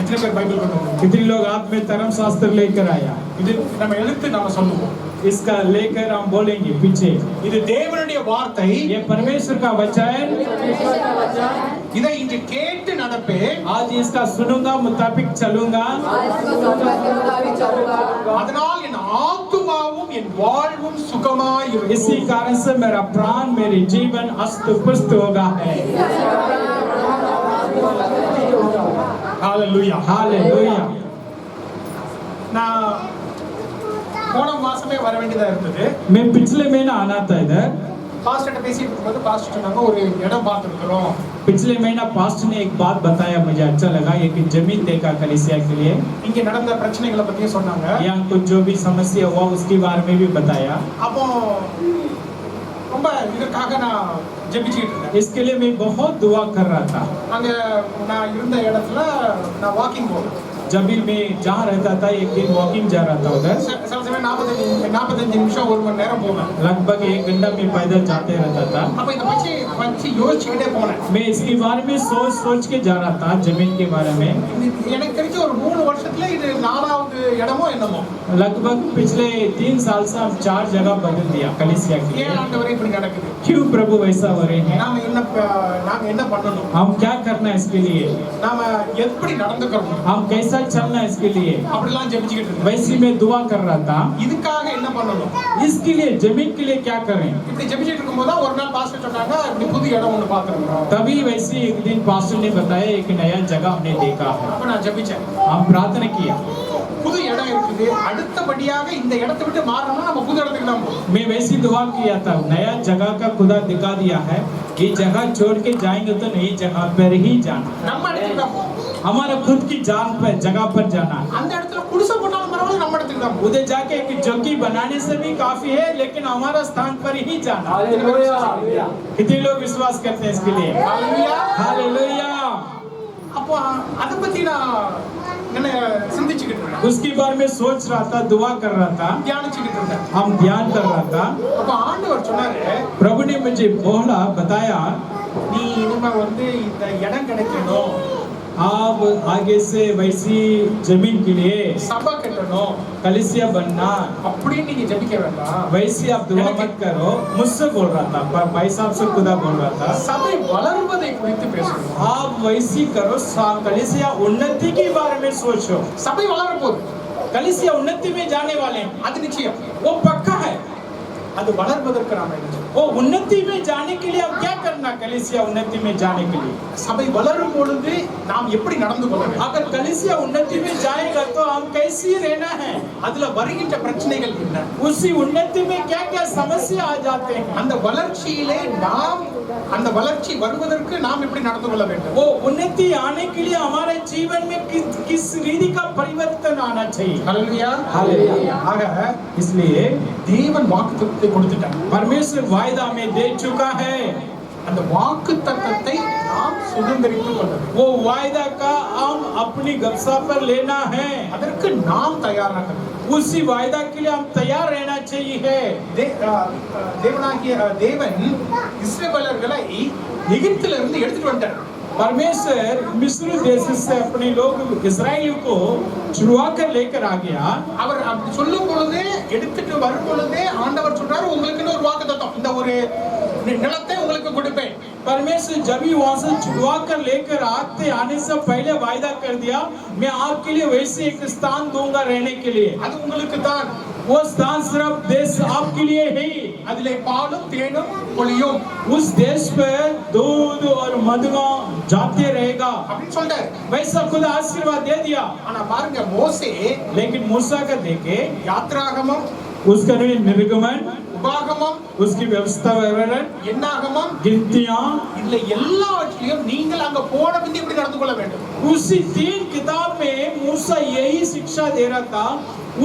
कितने பேர் பைபிள் கொண்டு வந்தாங்க? कितने लोग हाथ में धर्म शास्त्र लेकर आया? இது நம்ம எழுத்து நாம சொல்லுவோம். इसका लेकर हम बोलेंगे पीछे। இது தேவனுடைய வார்த்தை. ये परमेश्वर का वचन। இதை இன்று கேட்டு நடப்பேன். आज इसका सुनूंगा, मुताबिक चलूंगा। அதனால் என் ஆத்துமாவும் என் வாழ்வும் சுகமாய் இருக்கும். इसी कारण से मेरा प्राण, मेरी जीवन अस्त पुस्त होगा है। Hallelujah, hallelujah. நான் போன மாசமே வர வேண்டியதா இருந்தது. मैं पिछले महीना आना था इधर। பாஸ்டர்ட்ட பேசிட்டு இருக்கும்போது பாஸ்டர் சொன்னாங்க ஒரு இடம் பார்த்துருக்கிறோம். पिछले महीना पास्टर ने एक बात बताया, मुझे अच्छा लगा। एक जमीन देखा कलीसिया के लिए। இங்க நடந்த பிரச்சனைகளை பத்தி சொன்னாங்க. यहाँ कुछ जो भी समस्या हुआ उसके बारे में भी बताया। அப்போ ரொம்ப இதற்காக நான் ஜெபிச்சிட்டு இருந்தேன். इसके लिए मैं बहुत दुआ कर रहा था। அங்க நான் இருந்த இடத்துல நான் வாக்கிங் போறேன். जब भी मैं जहाँ रहता था एक दिन वॉकिंग जा रहा था उधर। சில சமயம் 45 நிமிஷம் ஒரு மணி நேரம் போவேன். लगभग 1 घंटा में पैदल जाते रहता था। அப்ப இத பத்தி யோசிச்சுட்டே போனேன். मैं इसके बारे में सोच के जा रहा था, जमीन के बारे में। எனக்கு தெரிஞ்ச ஒரு 3 வருஷத்துல இது 4வது இடமோ என்னமோ. लगभग पिछले 3 साल से हम 4 जगह बदल दिया कलीसिया के लिए। ஏன் ஆண்டவரே இப்படி நடக்குது? क्यों प्रभु वैसा हो रहे हैं? நாம என்ன பண்ணணும்? हम क्या करना है इसके लिए? நாம எப்படி நடந்துக்கணும்? हम कैसा चलना है इसके लिए? அப்படிலாம் ஜெபிச்சிட்டு இருந்தேன். वैसे मैं दुआ कर रहा था। இதுக்காக என்ன பண்ணணும்? इसके लिए जमीन के लिए क्या करें? இப்படி ஜெபிச்சிட்டு இருக்கும்போது ஒரு நாள் பாஸ்டர் சொன்னாங்க இப்படி புது இடம் ஒன்னு பார்த்திருக்கோம். तभी वैसे एक दिन पास्टर ने बताया एक नया जगह हमने देखा है। அப்ப நான் ஜெபிச்சேன். हम प्रार्थना किया। புது இடம் இருக்குது. அடுத்தபடியாக இந்த இடத்தை விட்டு மாறணும்னா நம்ம புது இடத்துக்கு தான் போகணும். मैं वैसी दुआ किया था। नया जगह का खुदा दिखा दिया है। ये जगह छोड़ के जाएंगे तो नई जगह पर ही जाना। நம்ம இடத்துக்கு தான் போகணும். हमारा खुद की जान पर जगह पर जाना। அந்த இடத்துல குடிசை போட்டாலும் பரவாயில்லை, நம்ம இடத்துக்கு தான் போகணும். उधर जाके एक चौकी बनाने से भी काफी है, लेकिन हमारा स्थान पर ही जाना। कितने लोग विश्वास करते हैं इसके लिए? Hallelujah, hallelujah. அப்போ அத பத்தி நான் என்ன சிந்திச்சிட்டு இருந்தேன். उसके बारे में सोच रहा था, दुआ कर रहा था, தியானிச்சிட்டு இருந்தேன். हम ध्यान कर रहा था। அப்ப ஆண்டவர் சொன்னாரு, प्रभु ने मुझे बोला, बताया, நீ இனிமே இந்த இடம் கிடைக்கணும், आप आगे से वैसी जमीन के लिए சபை கட்டணும், कलीसिया बनना, அப்படி நீங்க ஜெபிக்க வேண்டாம். वैसे आप दुआ मत करो। मुझसे बोल रहा था, भाई साहब से खुदा बोल रहा था, சபை வளர்வதை குறித்து பேசணும். आप वैसी करो, कलीसिया उन्नति के बारे में सोचो। சபை வளர போகுது, कलीसिया उन्नति में जाने वाले हैं, அது நிச்சயம். वो पक्का है। அது வளர்வதற்கு நாம என்ன செய்யணும்? वो उन्नति में जाने के लिए अब क्या करना? कलीसिया उन्नति में जाने के लिए சபை வளரும் பொழுது நாம் எப்படி நடந்து கொள்ள வேண்டும்? अगर कलीसिया उन्नति में जाएगा तो हम कैसे रहना है? அதுல வருகின்ற பிரச்சனைகள் என்ன? उसी उन्नति में क्या क्या समस्या आ जाते हैं? அந்த வளர்ச்சியிலே நாம் அந்த வளர்ச்சி வருவதற்கு நாம் எப்படி நடந்து கொள்ள வேண்டும்? वो उन्नति आने के लिए हमारे जीवन में किस रीति का परिवर्तन आना चाहिए? Hallelujah, hallelujah. ஆக इसलिए தேவன் வாக்குத்தத்தத்தை கொடுத்துட்டார். परमेश्वर वायदा में दे चुका है। அந்த வாக்குத்தத்தத்தை நாம் சுதந்திரித்துக் கொள்ள வேண்டும். वो वायदा का हम अपनी गप्सा पर लेना है। அதற்கு நாம் தயாராக வேண்டும். उसी वायदा के लिए हम तैयार रहना चाहिए। தேவனாகிய தேவன் இஸ்ரவேலர்களை எகிப்திலிருந்து எடுத்துட்டு வந்தார். परमेश्वर मिस्र देश से अपने लोग इस्राएल को छुड़वा कर लेकर आ गया। அவர் அப்படி சொல்லும் பொழுதே, எடுத்துட்டு வரும் பொழுதே ஆண்டவர் சொல்றாரு, உங்களுக்கு ஒரு வாக்குத்தத்தம், இந்த ஒரு நிலத்தை உங்களுக்கு கொடுப்பேன். परमेश्वर जब भी वहां से छुड़वा कर लेकर आने से पहले वायदा कर दिया, मैं आपके लिए वैसे एक स्थान दूंगा रहने के लिए। அது உங்களுக்கு தான். वो स्थान सिर्फ देश आपके लिए है। அதிலே பாலும் தேனும் பொழியும். उस देश पे दूध और मधुआ जाते रहेगा, அப்படின்னு சொல்றாரு. वैसा खुद आशीर्वाद दे दिया। ஆனா பாருங்க, மோசே लेकिन मूसा का देखे, யாத்ராகமம், उसका निर्गमन, உபாகமம், उसकी व्यवस्था विवरण, என்னாகமம், गिनतियां, இதுல எல்லாவற்றிலும் நீங்கள் அங்க போன பிந்தி எப்படி நடந்து கொள்ள வேண்டும்? उसी 3 किताब में मूसा यही शिक्षा दे रहा था।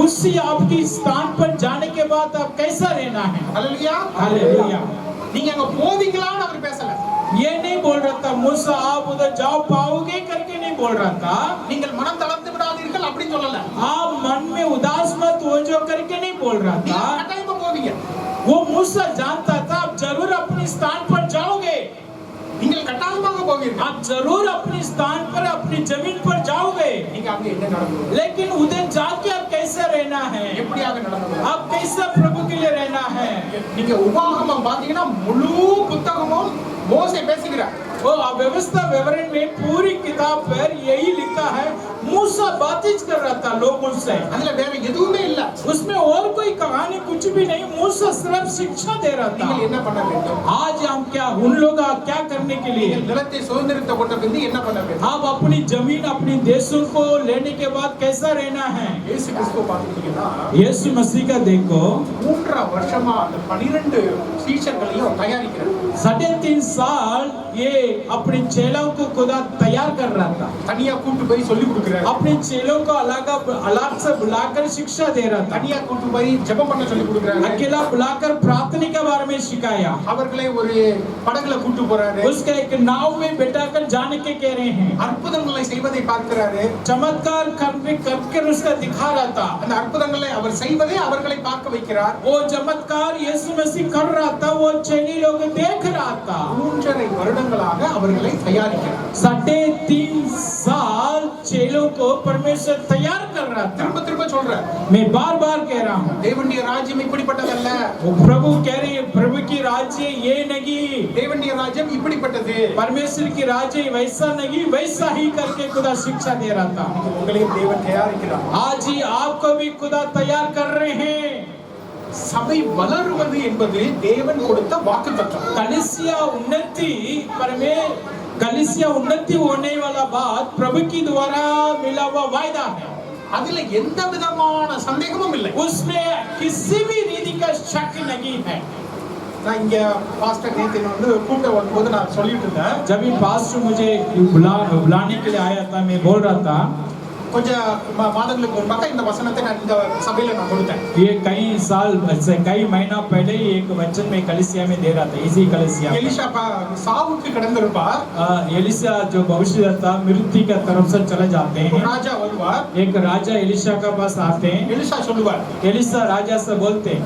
उसी आपकी स्थान पर जाने के बाद आप कैसा रहना है? Hallelujah, hallelujah. நீங்க அங்க போவீங்களான்னு அவர் பேசல. ये नहीं बोल रहा था मूसा आप उधर जाओ पाओगे करके नहीं बोल रहा था। நீங்கள் மனம் தளர்ந்து விடாதீர்கள் அப்படின்னு சொல்லல. आप मन में उदास मत हो जो करके नहीं बोल रहा நீங்க था। கட்டாயமா போவீங்க. वो मूसा जानता था आप जरूर अपने स्थान पर जाओगे। நீங்கள் கட்டாயமாக போவீர்கள். आप जरूर अपने स्थान पर, अपनी जमीन पर जाओगे। அங்க என்ன நடந்தது, लेकिन उधर जाके आप कैसे रहना है, எப்படியாக நடந்தது. आप कैसे प्रभु के लिए रहना है. நீங்க உபாகமம் பாத்தீங்கன்னா முழு புத்தகமும் மோசே பேசுகிறார். वो व्यवस्था विवरण में पूरी किताब पर यही लिखा है, मूसा बातचीत कर रहा था लोगों से. அதுல வேற எதுவுமே இல்ல. उसमें और कोई कहानी कुछ भी नहीं, मूसा सिर्फ शिक्षा दे रहा था. நீங்கள் என்ன பண்ண வேண்டும், आज हम क्या उन लोग क्या करने के लिए, நிலத்தை சுதந்திரத்தை கொண்ட பிறகு என்ன பண்ண வேண்டும். आप अपनी जमीन अपनी देशों को लेने के बाद कैसा रहना है. இயேசு கிறிஸ்துவ பாத்தீங்கன்னா यीशु मसीह का देखो 3 வருஷமா அந்த 12 சீஷர்களையும் தயாரிக்கிறார். 3.5 साल ये अपने चेलों को खुदा तैयार कर रहा था. தனியா கூட்டி போய் சொல்லி கொடுக்கிறார். अपने चेलों को अलग से बुलाकर शिक्षा दे रहा था. தனியா கூட்டி போய் ஜெபம் பண்ண சொல்லி கொடுக்கிறார். अकेला बुलाकर प्रार्थना के बारे में सिखाया. அவர்களை ஒரு படகுல கூட்டி போறாரு. उसके एक नाव में बैठाकर जाने के कह रहे हैं. அற்புதங்களை செய்வதை பார்க்கிறாரு. चमत्कार करके उसका दिखा रहा था. அந்த அற்புதங்களை அவர் செய்வதை அவர்களை பார்க்க வைக்கிறார். वो चमत्कार यीशु मसीह कर रहा था, वो चेली लोग देख रहा था. 3.5 வருடங்களாக அவர்களை தயாரிக்கிறார். 3.5 साल चेलों को परमेश्वर तैयार कर रहा था. திரும்ப திரும்ப சொல்றார். मैं बार बार कह रहा हूँ, தேவனுடைய ராஜ்யம் இப்படிப்பட்டதல்ல. वो प्रभु कह रहे हैं, प्रभु की राज्य ये नहीं, தேவனுடைய ராஜ்யம் இப்படிப்பட்டது. परमेश्वर की राज्य वैसा नहीं, वैसा ही करके खुदा शिक्षा दे रहा था. உங்களையும் தேவன் தயாரிக்கிறார். आज ही आपको भी खुदा तैयार कर रहे हैं. சபை வளருவது என்பது தேவன் கொடுத்த வாக்குத்தத்தம். कलीसिया उन्नति होने वाला बात प्रभु की द्वारा मिला हुआ वायदा है. அதுல எந்த விதமான சந்தேகமும் இல்லை. उसमें किसी भी रीति का शक नहीं है. நான் இங்க பாஸ்டர் நேத்தின் கூப்பிட்ட வரும்போது நான் சொல்லிட்டு இருந்தேன். जब भी पास्टर मुझे बुलाने के लिए आया था, मैं बोल रहा था கொஞ்சம் மாதங்களுக்கு முன்பாக இந்த வசனத்தை நான் இந்த சபையில நான் கொடுத்தேன். ये कई महीना पहले एक वचन में कलीसिया में दे रहा था, इसी कलीसिया में. எலிஷா சாவுக்கு கிடந்திருப்பார். एलिशा जो भविष्य था मृत्यु की तरफ से चले जाते हैं. ராஜா வருவார். एक राजा एलिशा के पास आते हैं. எலிஷா சொல்லுவார், एलिशा राजा से बोलते हैं,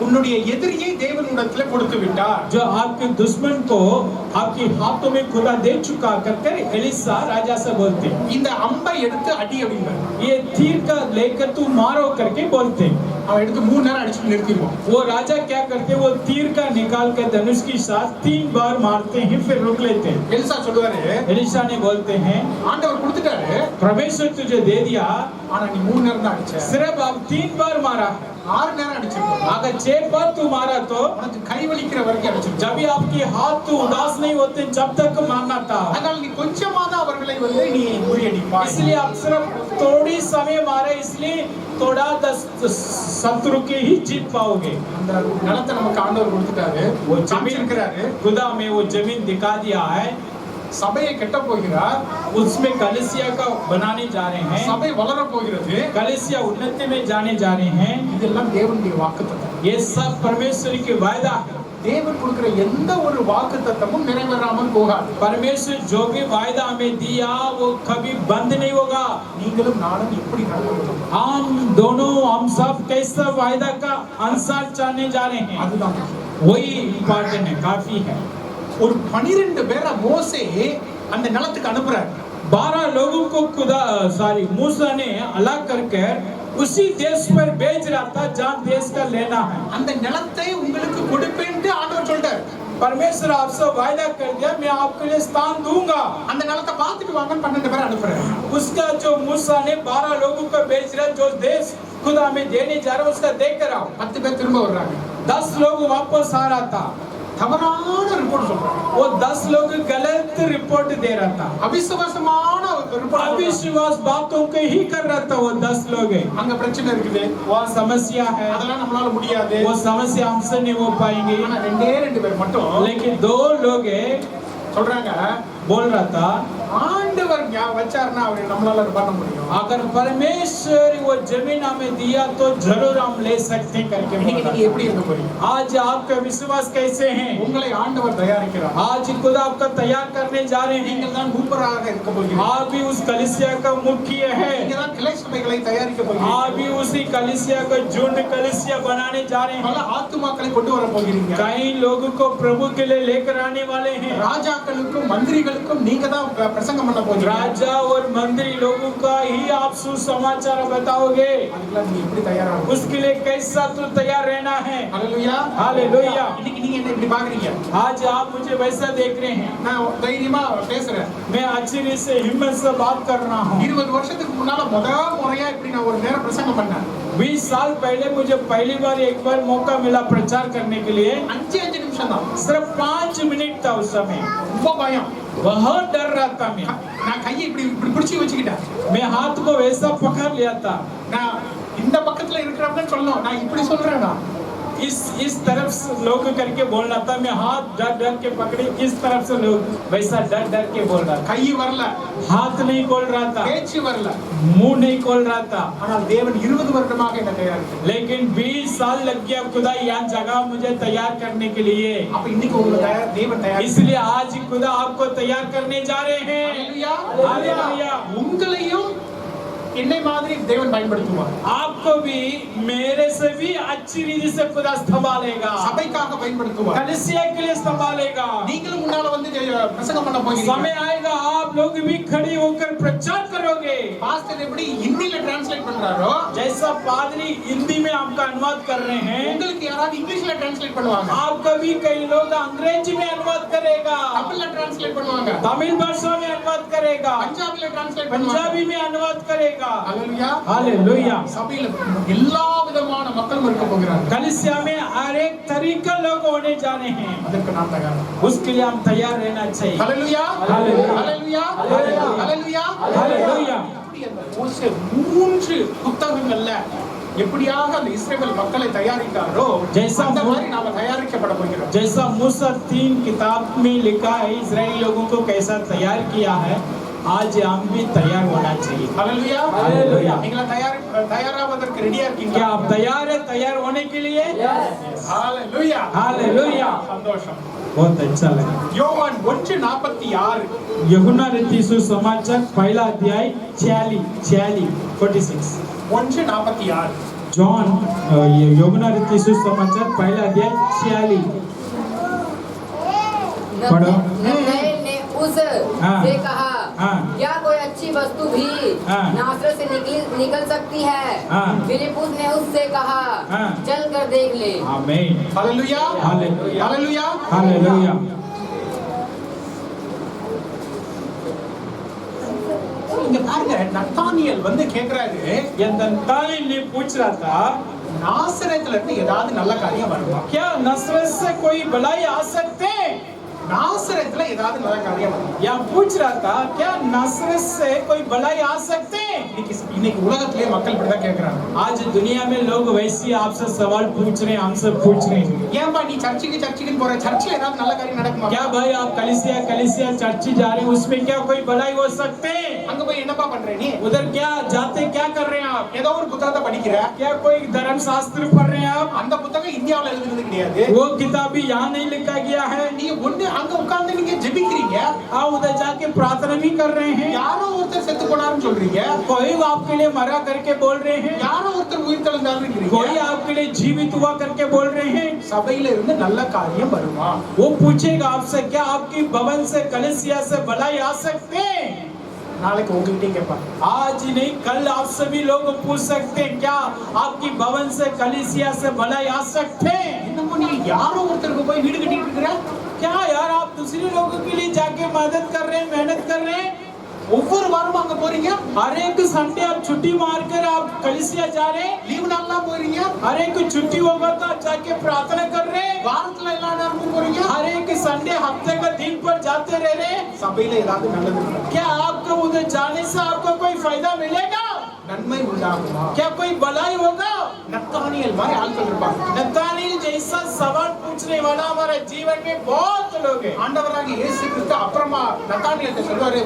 உன்னுடைய எதிரியை தேவனிடத்துல கொடுத்து விட்டார். जो आपके दुश्मन को आपके हाथों में खुदा दे चुका कर एलिशा राजा से बोलते हैं, இந்த அம்பை எடுத்து அடி அப்படிம்பார். ये तीर का लेकर तू मारो करके बोलते हैं. அவன் எடுத்து 3 நேரம் அடிச்சு நிறுத்திடுவான். वो राजा क्या करते हैं, वो तीर का निकाल कर धनुष के साथ 3 बार मारते हैं, फिर रुक लेते हैं. எலிசா சொல்லுவாரு, एलिशा ने बोलते हैं, ஆண்டவர் கொடுத்துட்டாரு, परमेश्वर तुझे दे दिया, ஆனா நீ 3 நேரம் தான் அடிச்ச. सिर्फ अब 3 बार मारा. 6 நேரம் அடிச்சிருக்க. अगर 6 बार तू मारा तो உனக்கு கை வலிக்கிற வரைக்கும் அடிச்சிருக்க. जब भी आपके हाथ तो उदास नहीं होते जब तक मारना था. அதனால நீ கொஞ்சமாவது அவர்களை நீ முறியடிப்பாய். इसलिए आप सिर्फ थोड़ी समय मारे, इसलिए थोड़ा 10 शत्रु के ही जीत पाओगे. அந்த நிலத்தை நமக்கு ஆண்டவர் கொடுத்துட்டாரு. वो ஜமீன் जमीन இருக்கிறாரு. खुदा में वो जमीन दिखा दिया है. சபையை கட்ட போகிறார். उसमें कलीसिया का बनाने जा रहे हैं. சபை வளர போகிறது. कलीसिया उन्नति में जाने जा रहे हैं. இதெல்லாம் தேவனுடைய வாக்குத்தத்தம். ये सब परमेश्वर की वायदा है. தேவன் கொடுக்கிற எந்த ஒரு வாக்குத்தத்தமும் நிறைவேறாமல் போகாது. परमेश्वर जो भी वायदा हमें दिया वो कभी बंद नहीं होगा. நீங்களும் நானும் எப்படி நடக்கணும், हम सब कैसा वायदा का अनुसार चलने जा रहे हैं, அதுதான் वही इम्पोर्टेंट है, काफी है. ஒரு 12 பேரை மோசே அந்த நிலத்துக்கு அனுப்புறார். 12 लोगों को मूसा ने अलग करके उसी देश पर भेज रहा था जहाँ देश का लेना है. அந்த நிலத்தை உங்களுக்கு கொடுப்பேன்னு ஆண்டவர் சொல்றார். परमेश्वर आपसे वायदा कर दिया, मैं आपके लिए स्थान दूंगा. அந்த நிலத்தை பார்த்துட்டு வாங்கன்னு 12 பேரை அனுப்புறாரு. उसका जो मूसा ने 12 लोगों को भेज रहा, जो देश खुदा में देने जा रहा उसका देख कर आओ. 10 பேர் திரும்ப வர்றாங்க. 10 लोग वापस आ रहा था. தவறான ரிப்போர்ட் சொல்றாங்க. वो 10 लोग गलत रिपोर्ट दे रहा था. அவிசுவாசமான ரிப்போர்ட். अविश्वास बातों को ही कर रहा था. वो 10 लोग है, அங்க பிரச்சனை இருக்குது. वहाँ समस्या है, அதெல்லாம் நம்மளால முடியாது. वो समस्या हमसे नहीं हो पाएंगे. ஆனா 2 பேர் மட்டும் लेकिन 2 लोग है சொல்றாங்க, बोल रहा था, ஆண்டவர் வச்சாருன்னா அவர் நம்மளால பண்ண முடியும். अगर परमेश्वर वो जमीन हमें दिया तो जरूर हम ले सकते हैं करके. இன்னைக்கு நீங்க எப்படி இருக்க போறீங்க? आज आपका विश्वास कैसे हैं? உங்களை ஆண்டவர் தயாரிக்கிறார். आज खुद आपका तैयार करने जा रहे हैं. நீங்கள் தான் மூப்பராக இருக்க போகிறீர்கள். आप भी उस कलीसिया का मुखिया है. நீங்க தான் கிளை சபைகளை தயாரிக்க போகிறீங்க. अभी उसी कलीसिया को झुंड कलीसिया बनाने जा रहे பல हैं। ஆத்துமாக்களை கொண்டு வர போகிறீங்க. कई लोगों को प्रभु के लिए लेकर आने वाले हैं। ராஜாக்களுக்கும் மந்திரிகளுக்கும் நீங்க தான் பிரசங்கம் பண்ண போறீங்க. राजा और मंत्री लोगों का ही आप सुसमाचार बताओगे। அதுக்கெல்லாம் நீங்க எப்படி தயாராகும்? उसके लिए कैसा तो तैयार रहना है। ஹalleluya. हालेलुया। இன்னைக்கு நீங்க என்ன இப்படி பாக்குறீங்க? आज आप मुझे वैसा देख रहे हैं। நான் தைரியமா பேசுறேன். मैं अच्छी रीत से हिम्मत से बात कर रहा हूँ। 20 வருஷத்துக்கு முன்னால முறையா இப்படி நான் ஒரு நேரம் பிரசங்கம் பண்ணேன். 20 साल पहले मुझे पहली बार एक बार मौका मिला प्रचार करने के लिए। 5 நிமிஷம் தான். सिर्फ 5 मिनट था उस समय। ரொம்ப பயம். बहुत डर रहा था मैं। நான் கையை இப்படி இப்படி பிடிச்சி வச்சுக்கிட்டேன். मैं हाथ को वैसा पकड़ लिया था। நான் இந்த பக்கத்துல இருக்கிறவங்க சொல்லணும், நான் இப்படி சொல்றேன். நான் इस तरफ से लोग करके बोलना था। मैं हाथ डर डर के पकड़े, इस तरफ से लोग वैसा डर डर के बोल रहा था। கை வரல, हाथ नहीं खोल रहा था, பேச்சு வரல. मुंह नहीं खोल रहा था। ஆனால் தேவன் 20 வருடமாக என்ன தயாரித்தார். लेकिन 20 साल लग गया खुदा यह जगह मुझे तैयार करने के लिए। அப்ப இன்னைக்கு உங்களை தேவன் தயார். इसलिए आज खुदा आपको तैयार करने जा रहे हैं। ஹalleluya. हालेलुया। உங்களையும் என்னை மாதிரி தேவன் பயன்படுத்துவார். आपको भी मेरे से भी अच्छी रीति से खुदा संभालेगा। சபைக்காக பயன்படுத்துவார். कलीसिया के लिए संभालेगा। நீங்களும் முன்னால வந்து பிரசங்கம் பண்ண போகிறீங்க. समय आएगा आप लोग भी खड़े होकर प्रचार करोगे। பாஸ்டர் எப்படி ஹிந்தில டிரான்ஸ்லேட் பண்றாரோ, जैसा पादरी हिंदी में आपका अनुवाद कर रहे हैं, உங்களுக்கு யாராவது இங்கிலீஷ்ல டிரான்ஸ்லேட் பண்ணுவாங்க. आपका भी कई लोग अंग्रेजी में अनुवाद करेगा, தமிழ்ல டிரான்ஸ்லேட் பண்ணுவாங்க, तमिल भाषा में अनुवाद करेगा, பஞ்சாபில டிரான்ஸ்லேட் பண்ணுவாங்க. पंजाबी में अनुवाद करेगा। ஹalleluya. हालेलुया। சபையில எல்லா விதமான மக்களும் இருக்க போகிறாங்க. कलीसिया में हर एक तरीका लोग होने जाने हैं। அதற்கு நாம் தயார். उसके लिए हम तैयार रहना चाहिए। ஹalleluya. ஹalleluya. ஹalleluya. ஹalleluya. हालेलुया। இப்படி அந்த மோசே 3 புத்தகங்கள்ல எப்படியாக அந்த இஸ்ரவேல் மக்களை தயாரித்தாரோ, ஜெய்சா அந்த மாதிரி நாம தயாரிக்கப்பட போகிறோம். जैसा मूसा 3 किताब में लिखा है इजराइल लोगों को कैसा तैयार किया है, आज हम भी तैयार होना चाहिए। ஹalleluya. ஹalleluya. நீங்க தயாராவதற்கு ரெடியா இருக்கீங்களா? क्या आप तैयार है तैयार होने के लिए? ஹalleluya. हालेलुया। சந்தோஷம். बहुत अच्छा लगा। யோவான் 1:46 यूहन्ना रचित सुसमाचार पहला अध्याय 46 1:46 जॉन यूहन्ना रचित सुसमाचार पहला अध्याय 46 पढ़ो। नतनएल ने उस हाँ। से कहा, हाँ। क्या कोई अच्छी वस्तु भी हाँ। नासरत से निकल सकती है? हाँ। फिलिपुस ने उससे कहा, हाँ। चल कर देख ले। आमीन। ஹalleluya. हालेलुया। ஹalleluya. हालेलुया। இங்க பாருங்க, நத்தானியேல் வந்து கேக்குறாரு, ये नतनएल ने पूछ रहा था, நாசரேத்துல இருந்து ஏதாவது நல்ல காரியம் வருமா? क्या नसरत से कोई भलाई आ सकते हैं? நாசரேத்துல ஏதாவது நல்ல காரியம் வருமா? या पूछ रहा था क्या नसरत से कोई भलाई आ सकते हैं? இன்னைக்கு உலகத்திலே மக்கள் இப்படிதான் கேக்குறாங்க. आज दुनिया में लोग वैसे आपसे सवाल पूछ रहे हैं, हमसे पूछ रहे हैं, ஏன்பா நீ சர்ச்சுக்கு போற, சர்ச்சில் ஏதாவது நல்ல காரியம் நடக்குமா? क्या भाई आप कलीसिया चर्च जा रहे हैं, उसमें क्या कोई भलाई हो सकते हैं? அங்க போய் என்னப்பா பண்ற நீ? उधर क्या जाते क्या कर रहे हैं आप? ஏதோ ஒரு புத்தகத்தை படிக்கிற. क्या कोई धर्म शास्त्र पढ़ रहे हैं आप? அந்த புத்தகம் இந்தியாவுல எழுதுனது கிடையாது. वो किताब भी यहाँ नहीं लिखा गया है। நீ ஒண்ணு அங்க உட்கார்ந்து நீங்க ஜெபிக்கிறீங்க, आप उधर जाके प्रार्थना भी कर रहे हैं, யாரோ ஒருத்தர் செத்து போனாருன்னு சொல்றீங்க, कोई आपके लिए मरा करके बोल रहे हैं, யாரோ ஒருத்தர் உயிர் தெழுந்தாருன்றீங்க. कोई आपके लिए जीवित हुआ करके बोल रहे हैं। சபையில இருந்து நல்ல காரியம் வருமா? वो पूछेगा आपसे क्या आपकी भवन से कलीसिया से भलाई आ सकते हैं? நாளைக்கு உங்ககிட்ட கேட்பாங்க. आज ही नहीं कल आप सभी लोग पूछ सकते हैं क्या आपकी भवन से कलीसिया से भलाई आ सकते हैं? என்னமோ நீ யாரோ ஒருத்தருக்கு போய் வீடு கட்டிட்டு இருக்கிற. क्या यार आप दूसरे लोगों के लिए जाके मदद कर रहे हैं, मेहनत कर रहे हैं? ஒவ்வொரு வாரமும் அங்க போறீங்க, हर एक संडे आप छुट्टी मारकर आप कलीसिया जा रहे हैं, லீவு நாள்லாம் போறீங்க, हर एक छुट्टी होगा तो आप जाके प्रार्थना कर रहे हैं, வாரத்துல எல்லா நேரமும் போறீங்க. हर एक संडे हफ्ते का दिन पर जाते रह रहे हैं। சபையில ஏதாவது நல்லது நடக்குமா? क्या आपको उधर जाने से आपको कोई फायदा मिलेगा? நன்மை உண்டாகுமா? क्या कोई भलाई होगा? நத்தானியேல் மாதிரி ஆட்கள் இருப்பாங்க. नतानिएल जैसा सवाल पूछने वाला हमारे जीवन में बहुत लोग हैं। ஆண்டவராகிய இயேசு கிறிஸ்து அப்புறமா நத்தானியேல்ட்ட சொல்வாரு,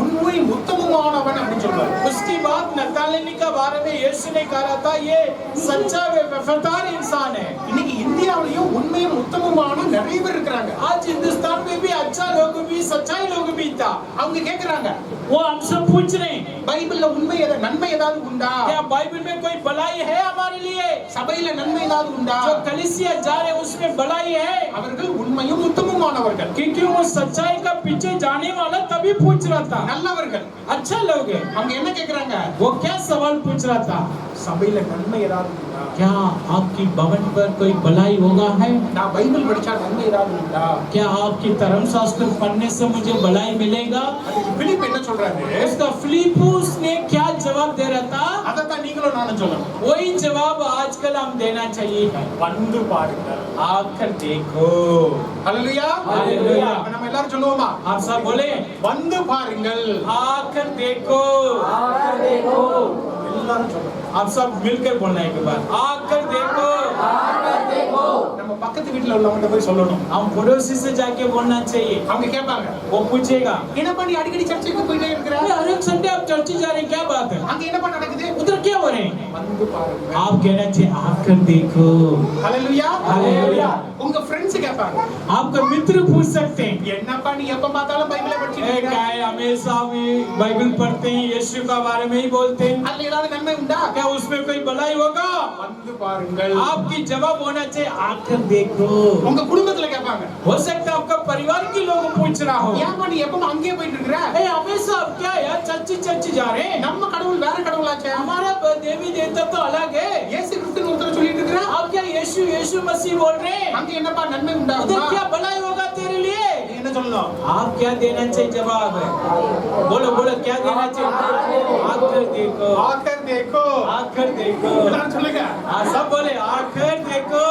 உண்மை உத்தமமானவன் அப்படின்னு சொல்வாரு. उसके बाद नतानिएल निकालने के बारे में यीशु ने कहा था ये सच्चा व वफादार इंसान है। இன்னைக்கு இந்தியாவிலயும் உண்மையும் உத்தமமான நிறைய பேர் இருக்கிறாங்க. आज हिंदुस्तान में भी अच्छा लोग भी सच्चाई लोग भी था। அவங்க கேக்குறாங்க, वो हमसे पूछ रहे हैं பைபிள்ல உண்மை நன்மை ஏதாவது உண்டா? क्या बाइबल में कोई भलाई है हमारे लिए? சபையில நன்மை ஏதாவது உண்டா? जो कलीसिया जा रहे हैं उसमें भलाई है? அவர்கள் உண்மையும் உத்தமமானவர்கள், क्योंकि वो सच्चाई का पीछे जाने वाला तभी पूछ रहा था। நல்லவர்கள். अच्छा लोग है। அவங்க என்ன கேக்குறாங்க? वो क्या सवाल पूछ रहा था? சபையில நன்மை ஏதாவது உண்டா? क्या आपकी भवन पर कोई भलाई होगा है? நான் பைபிள் படிச்சா நன்மை ஏதாவது உண்டா? क्या आपकी धर्मशास्त्र पढ़ने से मुझे भलाई मिलेगा? அதுக்கு பிலிப் என்ன சொல்றாரு? उसका फिलिप्पुस ने क्या जवाब दे रहा था? அதத்தான் நீங்களும் நானும் சொல்லணும். वही जवाब आजकल हम देना चाहिए। வந்து பாருங்கள். आकर देखो। ஹalleluya. हालेलुया। அப்ப நம்ம எல்லாரும் சொல்லுவோமா? आप सब बोले வந்து பாருங்கள். आकर देखो। எல்லாரும் சொல்லணும். आप सब मिलकर बोलना एक बार आकर देखो। நம்ம பக்கத்து வீட்ல உள்ளவங்க போய் சொல்லணும். हम पड़ोसी से जाके बोलना चाहिए। அவங்க கேட்பாங்க, वो पूछेगा என்னப்பா நீ அடிக்கடி சர்ச்சுக்கு போயிட்டே இருக்கிற? अरे हर एक संडे आप चर्च जा रहे हैं, क्या बात है? அங்க என்னப்பா நடக்குது? उधर क्या हो रहे हैं? வந்து பாருங்க. आप कहना चाहिए आकर देखो। ஹalleluya. हालेलुया। உங்க फ्रेंड्स கேட்பாங்க, आपका मित्र पूछ सकते हैं என்னப்பா நீ எப்ப பார்த்தாலும் பைபிளை படிச்சிட்டு क्या இருக்க? है हमेशा भी बाइबल पढ़ते हैं, यीशु का बारे में ही बोलते हैं, அதுல ஏதாவது நன்மை உண்டா? क्या उसमें कोई भलाई होगा? வந்து பாருங்கள். आपकी जवाब होना चाहिए आकर देखो। உங்க குடும்பத்துல கேட்பாங்க, हो सकता है आपका परिवार के लोग पूछ रहा हो ஏன்பா நீ எப்பவும் அங்கேயே போயிட்டு இருக்கிற? हमेशा आप क्या यार चर्च जा रहे हैं? நம்ம கடவுள் வேற கடவுளாச்சே. हमारा देवी देवता तो अलग है। இயேசு கிறிஸ்துன்னு ஒருத்தர் சொல்லிட்டு இருக்கிற? आप क्या यीशु मसीह बोल रहे हैं? அங்க என்னப்பா நன்மை உண்டா? उधर क्या भलाई होगा तेरे लिए? நீ என்ன சொல்லணும்? आप क्या देना चाहिए जवाब? बोलो बोलो क्या देना चाहिए? आकर देखो। ஆக்கர் देखो. आकर देखो। எல்லாரும் சொல்லுங்க. सब बोले आकर देखो।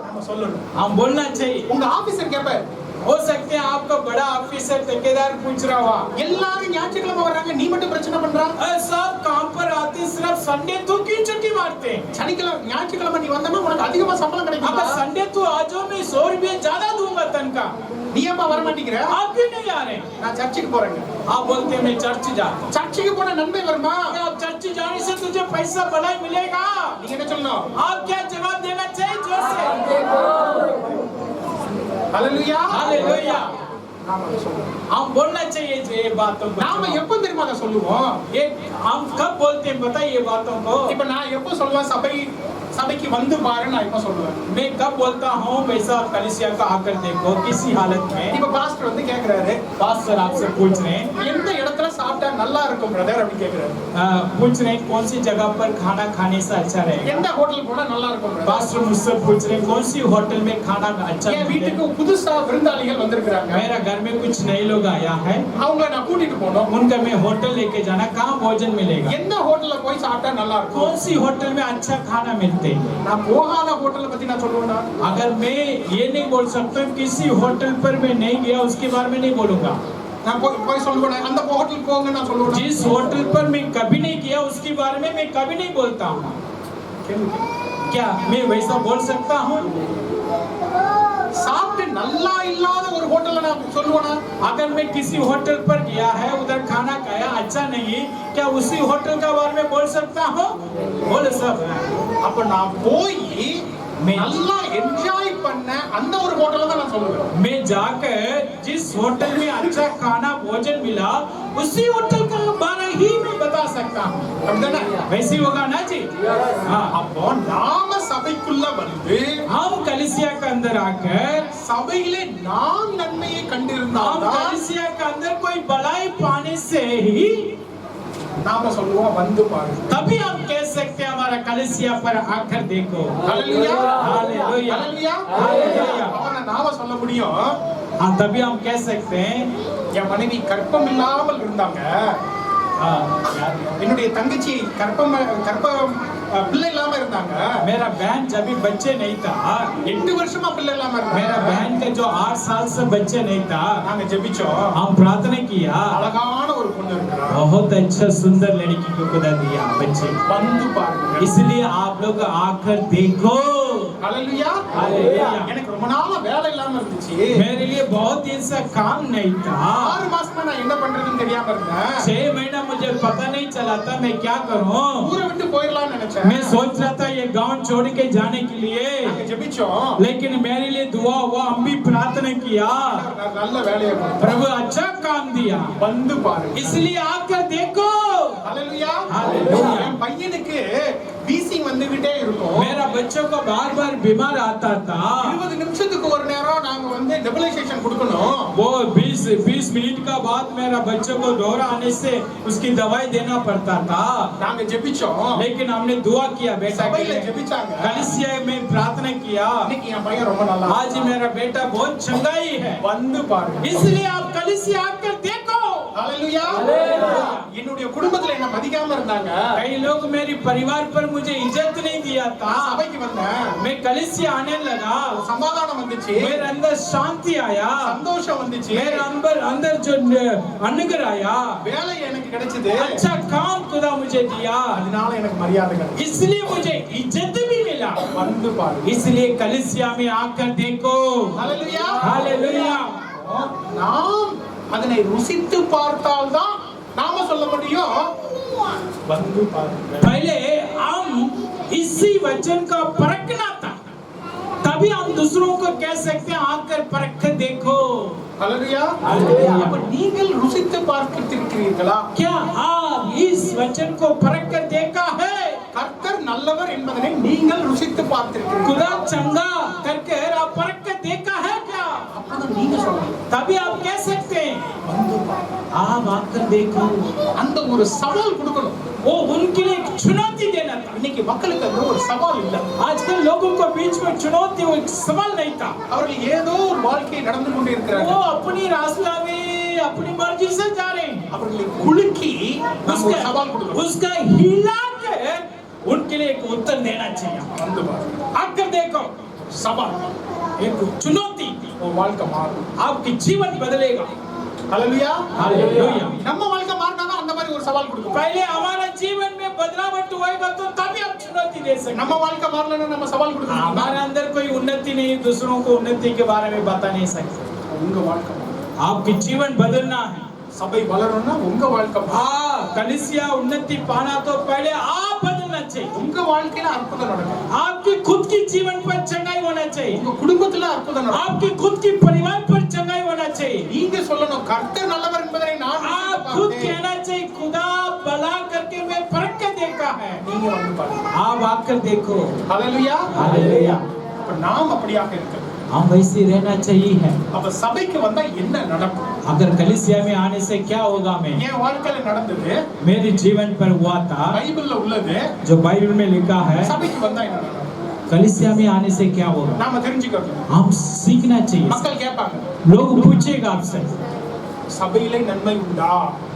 நம்ம சொல்லணும். हम बोलना चाहिए। உங்க ஆபீசர் கேட்பார், हो सकते हैं आपका बड़ा ऑफिसर ठेकेदार पूछ रहा हुआ எல்லாரும் ஞாயிற்றுக்கிழமை வர்றாங்க, நீ மட்டும் பிரச்சனை பண்ற? सब काम पर आते सिर्फ संडे तो क्यों छुट्टी मारते हैं? சனிக்கிழமை ஞாயிற்றுக்கிழமை நீ வந்தனா உனக்கு அதிகமா சம்பளம் கிடைக்கும். अगर संडे तो आज मैं 100 रुपये ज्यादा दूंगा तनखा। நீ ஏப்பா வர மாட்டேங்கிற? आप क्यों नहीं आ रहे? நான் சர்ச்சுக்கு போறேங்க. आप बोलते हैं मैं चर्च जाता हूं। சர்ச்சுக்கு போனா நன்மை வருமா? क्या आप चर्च जाने से तुझे पैसा भलाई मिलेगा? நீங்க என்ன சொல்லணும்? आप क्या जवाब देना चाहिए जोर से? ஹalleluya. हालेलुया। நாம அதை சொல்லணும். हम बोलना चाहिए ये बातों को। நாம எப்ப தெரியுமா அதை சொல்லுவோம்? ये हम कब बोलते हैं बताइए ये बातों को? இப்ப நான் எப்ப சொல்லுவேன் சபைக்கு வந்து பாரு நான் எப்ப சொல்லுவேன்? मैं कब बोलता हूँ वैसा कलीसिया का आकर देखो किसी हालत में। இப்ப பாஸ்டர் வந்து கேக்குறாரு, पास्टर आपसे पूछ रहे हैं எந்த இடத்துல சாப்பிட்டா நல்லா இருக்கும் பிரதர் அப்படி கேக்குறாரு. पूछ रहे हैं कौन सी जगह पर खाना खाने से अच्छा रहेगा? எந்த ஹோட்டல் போனா நல்லா இருக்கும் பிரதர்? पास्टर मुझसे पूछ रहे हैं कौन सी होटल में खाना अच्छा என் मिलेगा? வீட்டுக்கு புதுசா விருந்தாளிகள் வந்திருக்காங்க, मेरा घर में कुछ नए लोग आया है, அவங்கள நான் கூட்டிட்டு போகணும். उनका मैं होटल लेके जाना, कहाँ भोजन मिलेगा? எந்த ஹோட்டல்ல போய் சாப்பிட்டா நல்லா இருக்கும்? कौन सी होटल में अच्छा खाना मिलते हैं? நான் போகாத ஹோட்டலை பத்தி நான் சொல்லுவேனா? अगर मैं ये नहीं बोल सकता किसी होटल पर मैं नहीं गया उसके बारे में नहीं बोलूंगा। நான் போய் சொல்லுவேனா? அந்த ஹோட்டலுக்கு போங்க நான் சொல்லுவேனா? जिस होटल पर मैं कभी नहीं गया उसके बारे में मैं कभी नहीं बोलता हूँ। क्या मैं वैसा बोल सकता हूँ? சாப்பிட்டு நல்லா இல்லாத ஒரு ஹோட்டல்ல நான் சொல்லுவேனா? अगर मैं किसी होटल पर गया है उधर खाना खाया अच्छा नहीं, क्या उसी होटल का बारे में बोल सकता हूँ? बोले सब। அப்ப நான் போய் நல்லா என்ஜாய் பண்ண அந்த ஒரு ஹோட்டல்ல தான் நான் சொல்லுவேன். मैं जाकर जिस होटल में अच्छा खाना भोजन मिला उसी होटल का बारे ही मैं बता सकता हूँ। அப்படிதானே? वैसे ही होगा ना जी? हाँ। அப்போ நாம சபைக்குள்ள வந்து हम कलीसिया के अंदर आकर சபையிலே நாம் நன்மையை हम கண்டிருந்தால் कलीसिया के अंदर कोई भलाई पाने से ही நாம சொல்லுவோம் வந்து பாருங்க. तभी हम कह सकते हैं हमारा कलीसिया पर आकर देखो। ஹalleluya. हालेलुया। ஹalleluya. हालेलुया। அவன நாம சொல்ல முடியும், हाँ तभी हम कह सकते हैं என் மனைவி கற்பம் இல்லாமல் இருந்தாங்க, என்னுடைய தங்கச்சி கற்பம் பிள்ளை இல்லாம இருந்தாங்க, मेरा बहन जब भी बच्चे नहीं था, 8 வருஷமா பிள்ளை இல்லாம मेरा இருந்தாங்க. बहन का जो 8 साल से बच्चे नहीं था, நாங்க ஜெபிச்சோம், हम प्रार्थना किया அழகான ஒரு பொண்ணு இருக்கா, बहुत अच्छा सुंदर लड़की को खुदा दिया बच्चे। வந்து பாருங்க. इसलिए आप लोग आकर देखो। ஹalleluya. हालेलुया। எனக்கு ரொம்ப நாளா வேலை இல்லாம இருந்துச்சு, मेरे लिए बहुत दिन से काम नहीं था, 6 மாசமா நான் என்ன பண்றதுன்னு தெரியாம இருந்தேன். 6 महीना मुझे पता नहीं चला चला था मैं क्या करूं ஊரை விட்டு போயிடலாம்னு நினைச்சேன். मैं सोच रहा था ये गांव छोड़ के जाने के लिए நாங்க ஜெபிச்சோம். लेकिन मेरे लिए दुआ हुआ हम भी प्रार्थना किया நல்ல வேலையை கொடுத்தார். प्रभु अच्छा काम दिया வந்து பாருங்க. इसलिए आकर देखो ஹalleluya. ஹalleluya. என் பையனுக்கு வீசிங் வந்துகிட்டே இருக்கும். मेरा बच्चों को बार बार बीमार आता था 20 நிமிஷத்துக்கு ஒரு நேரம் நாங்க வந்து டெபிலைசேஷன் கொடுக்கணும். वो 20 मिनट का बाद मेरा बच्चों को दौरा आने से उसकी दवाई देना पड़ता था நாங்க ஜெபிச்சோம். लेकिन हमने दुआ किया बेटा के சபையில लिए ஜெபிச்சாங்க. कलीसिया में प्रार्थना किया இன்னைக்கு என் பையன் ரொம்ப நல்லா இருக்கான். आज मेरा बेटा बहुत चंगाई है வந்து பாருங்க. इसलिए आप कलीसिया आकर देखो ஹalleluya. हालेलुया। என்னுடைய குடும்பத்துல என்ன மதிக்காம இருந்தாங்க. कई लोग मेरे परिवार पर मुझे इज्जत नहीं दिया था சபைக்கு வந்தேன். मैं कलीसिया आने लगा சமாதானம் வந்துச்சு. मेरे अंदर शांति आया சந்தோஷம் வந்துச்சு. मेरे अंदर जो अनुग्रह आया வேலை எனக்கு கிடைச்சது. अच्छा काम खुदा मुझे दिया அதனால எனக்கு மரியாதை கிடைச்சது. इसलिए मुझे इज्जत भी मिला வந்து பாருங்க. इसलिए कलीसिया में आकर देखो ஹalleluya. हालेलुया நாம் அதனை ருசித்து பார்த்தால்தான் நாம சொல்ல முடியும். வந்து பாருங்க. पहले हम इसी वचन का परखना था तभी हम दूसरों को कह सकते हैं आकर परख देखो ஹalleluya. ஹalleluya. அப்ப நீங்கள் ருசித்து பார்த்திருக்கிறீர்களா? क्या आप इस वचन को परख कर देखा है கர்த்தர் நல்லவர் என்பதனை நீங்கள் ருசித்து பார்த்திருக்கிறீர்களா? खुदा चंगा करके आप परख कर देखा है क्या அப்பதான் நீங்க சொல்லணும். तभी आप कह सकते हैं வந்து பாருங்க. आप आकर देखो அந்த ஒரு சவால் கொடுக்கணும். वो उनके लिए एक चुनौती देना था இன்னைக்கு மக்களுக்கு அந்த ஒரு சவால் இல்ல. आजकल लोगों को बीच में चुनौती वो एक सवाल नहीं था அவர்கள் ஏதோ ஒரு வாழ்க்கை நடந்து கொண்டே वो இருக்கிறார்கள். अपनी रास्ता में अपनी मर्जी से जा रहे हैं அவர்களை குலுக்கி நம்ம ஒரு சவால் கொடுக்கணும். उसका हिला कर उनके लिए एक उत्तर देना चाहिए வந்து பாருங்க. आकर देखो சவால். एक चुनौती உன் வாழ்க்கை மாறும். आपकी जीवन बदलेगा ஹalleluya. हालेलुया நம்ம வாழ்க்கை மாறினாதான் அந்த மாதிரி ஒரு சவால் கொடுக்கணும். पहले हमारा जीवन में बदलावट होएगा तो तभी हम चुनौती दे सकते நம்ம வாழ்க்கை மாறலன்னா நம்ம சவால் கொடுக்கணும். हमारे अंदर कोई उन्नति नहीं दूसरों को उन्नति के बारे में बता नहीं सकते உங்க வாழ்க்கை மாறணும். आपकी जीवन बदलना है சபை வளரணும்னா உங்க வாழ்க்கை மாறணும். हाँ कलीसिया उन्नति पाना तो पहले आप बदलना चाहिए உங்க வாழ்க்கையில அற்புதம் நடக்கும். आपकी खुद की जीवन पर चंगाई होना चाहिए உங்க குடும்பத்துல அற்புதம் நடக்கும். आपकी खुद की परिवार पर चंगाई होना चाहिए நீங்க சொல்லணும் கர்த்தர் நல்லவர் என்பதை நான் आप खुद कहना चाहिए खुदा भला करके मैं परख के देखा है நீங்க வந்து பாருங்க. आप आकर देखो ஹalleluya. हालेलुया அப்ப நாம் அப்படியாக இருக்கிறோம். हम वैसे रहना चाहिए है அப்ப சபைக்கு வந்தா என்ன நடக்கும்? अगर कलीसिया में आने से क्या होगा मैं என் வாழ்க்கையில நடந்தது मेरे जीवन पर हुआ था பைபிள்ல உள்ளது. जो बाइबल में लिखा है சபைக்கு வந்தா என்ன நடக்கும்? कलीसिया में आने से क्या होगा நாம தெரிஞ்சுக்கணும். हम सीखना चाहिए மக்கள் கேட்பாங்க लोग पूछेगा आपसे சபையிலே நன்மை உண்டா?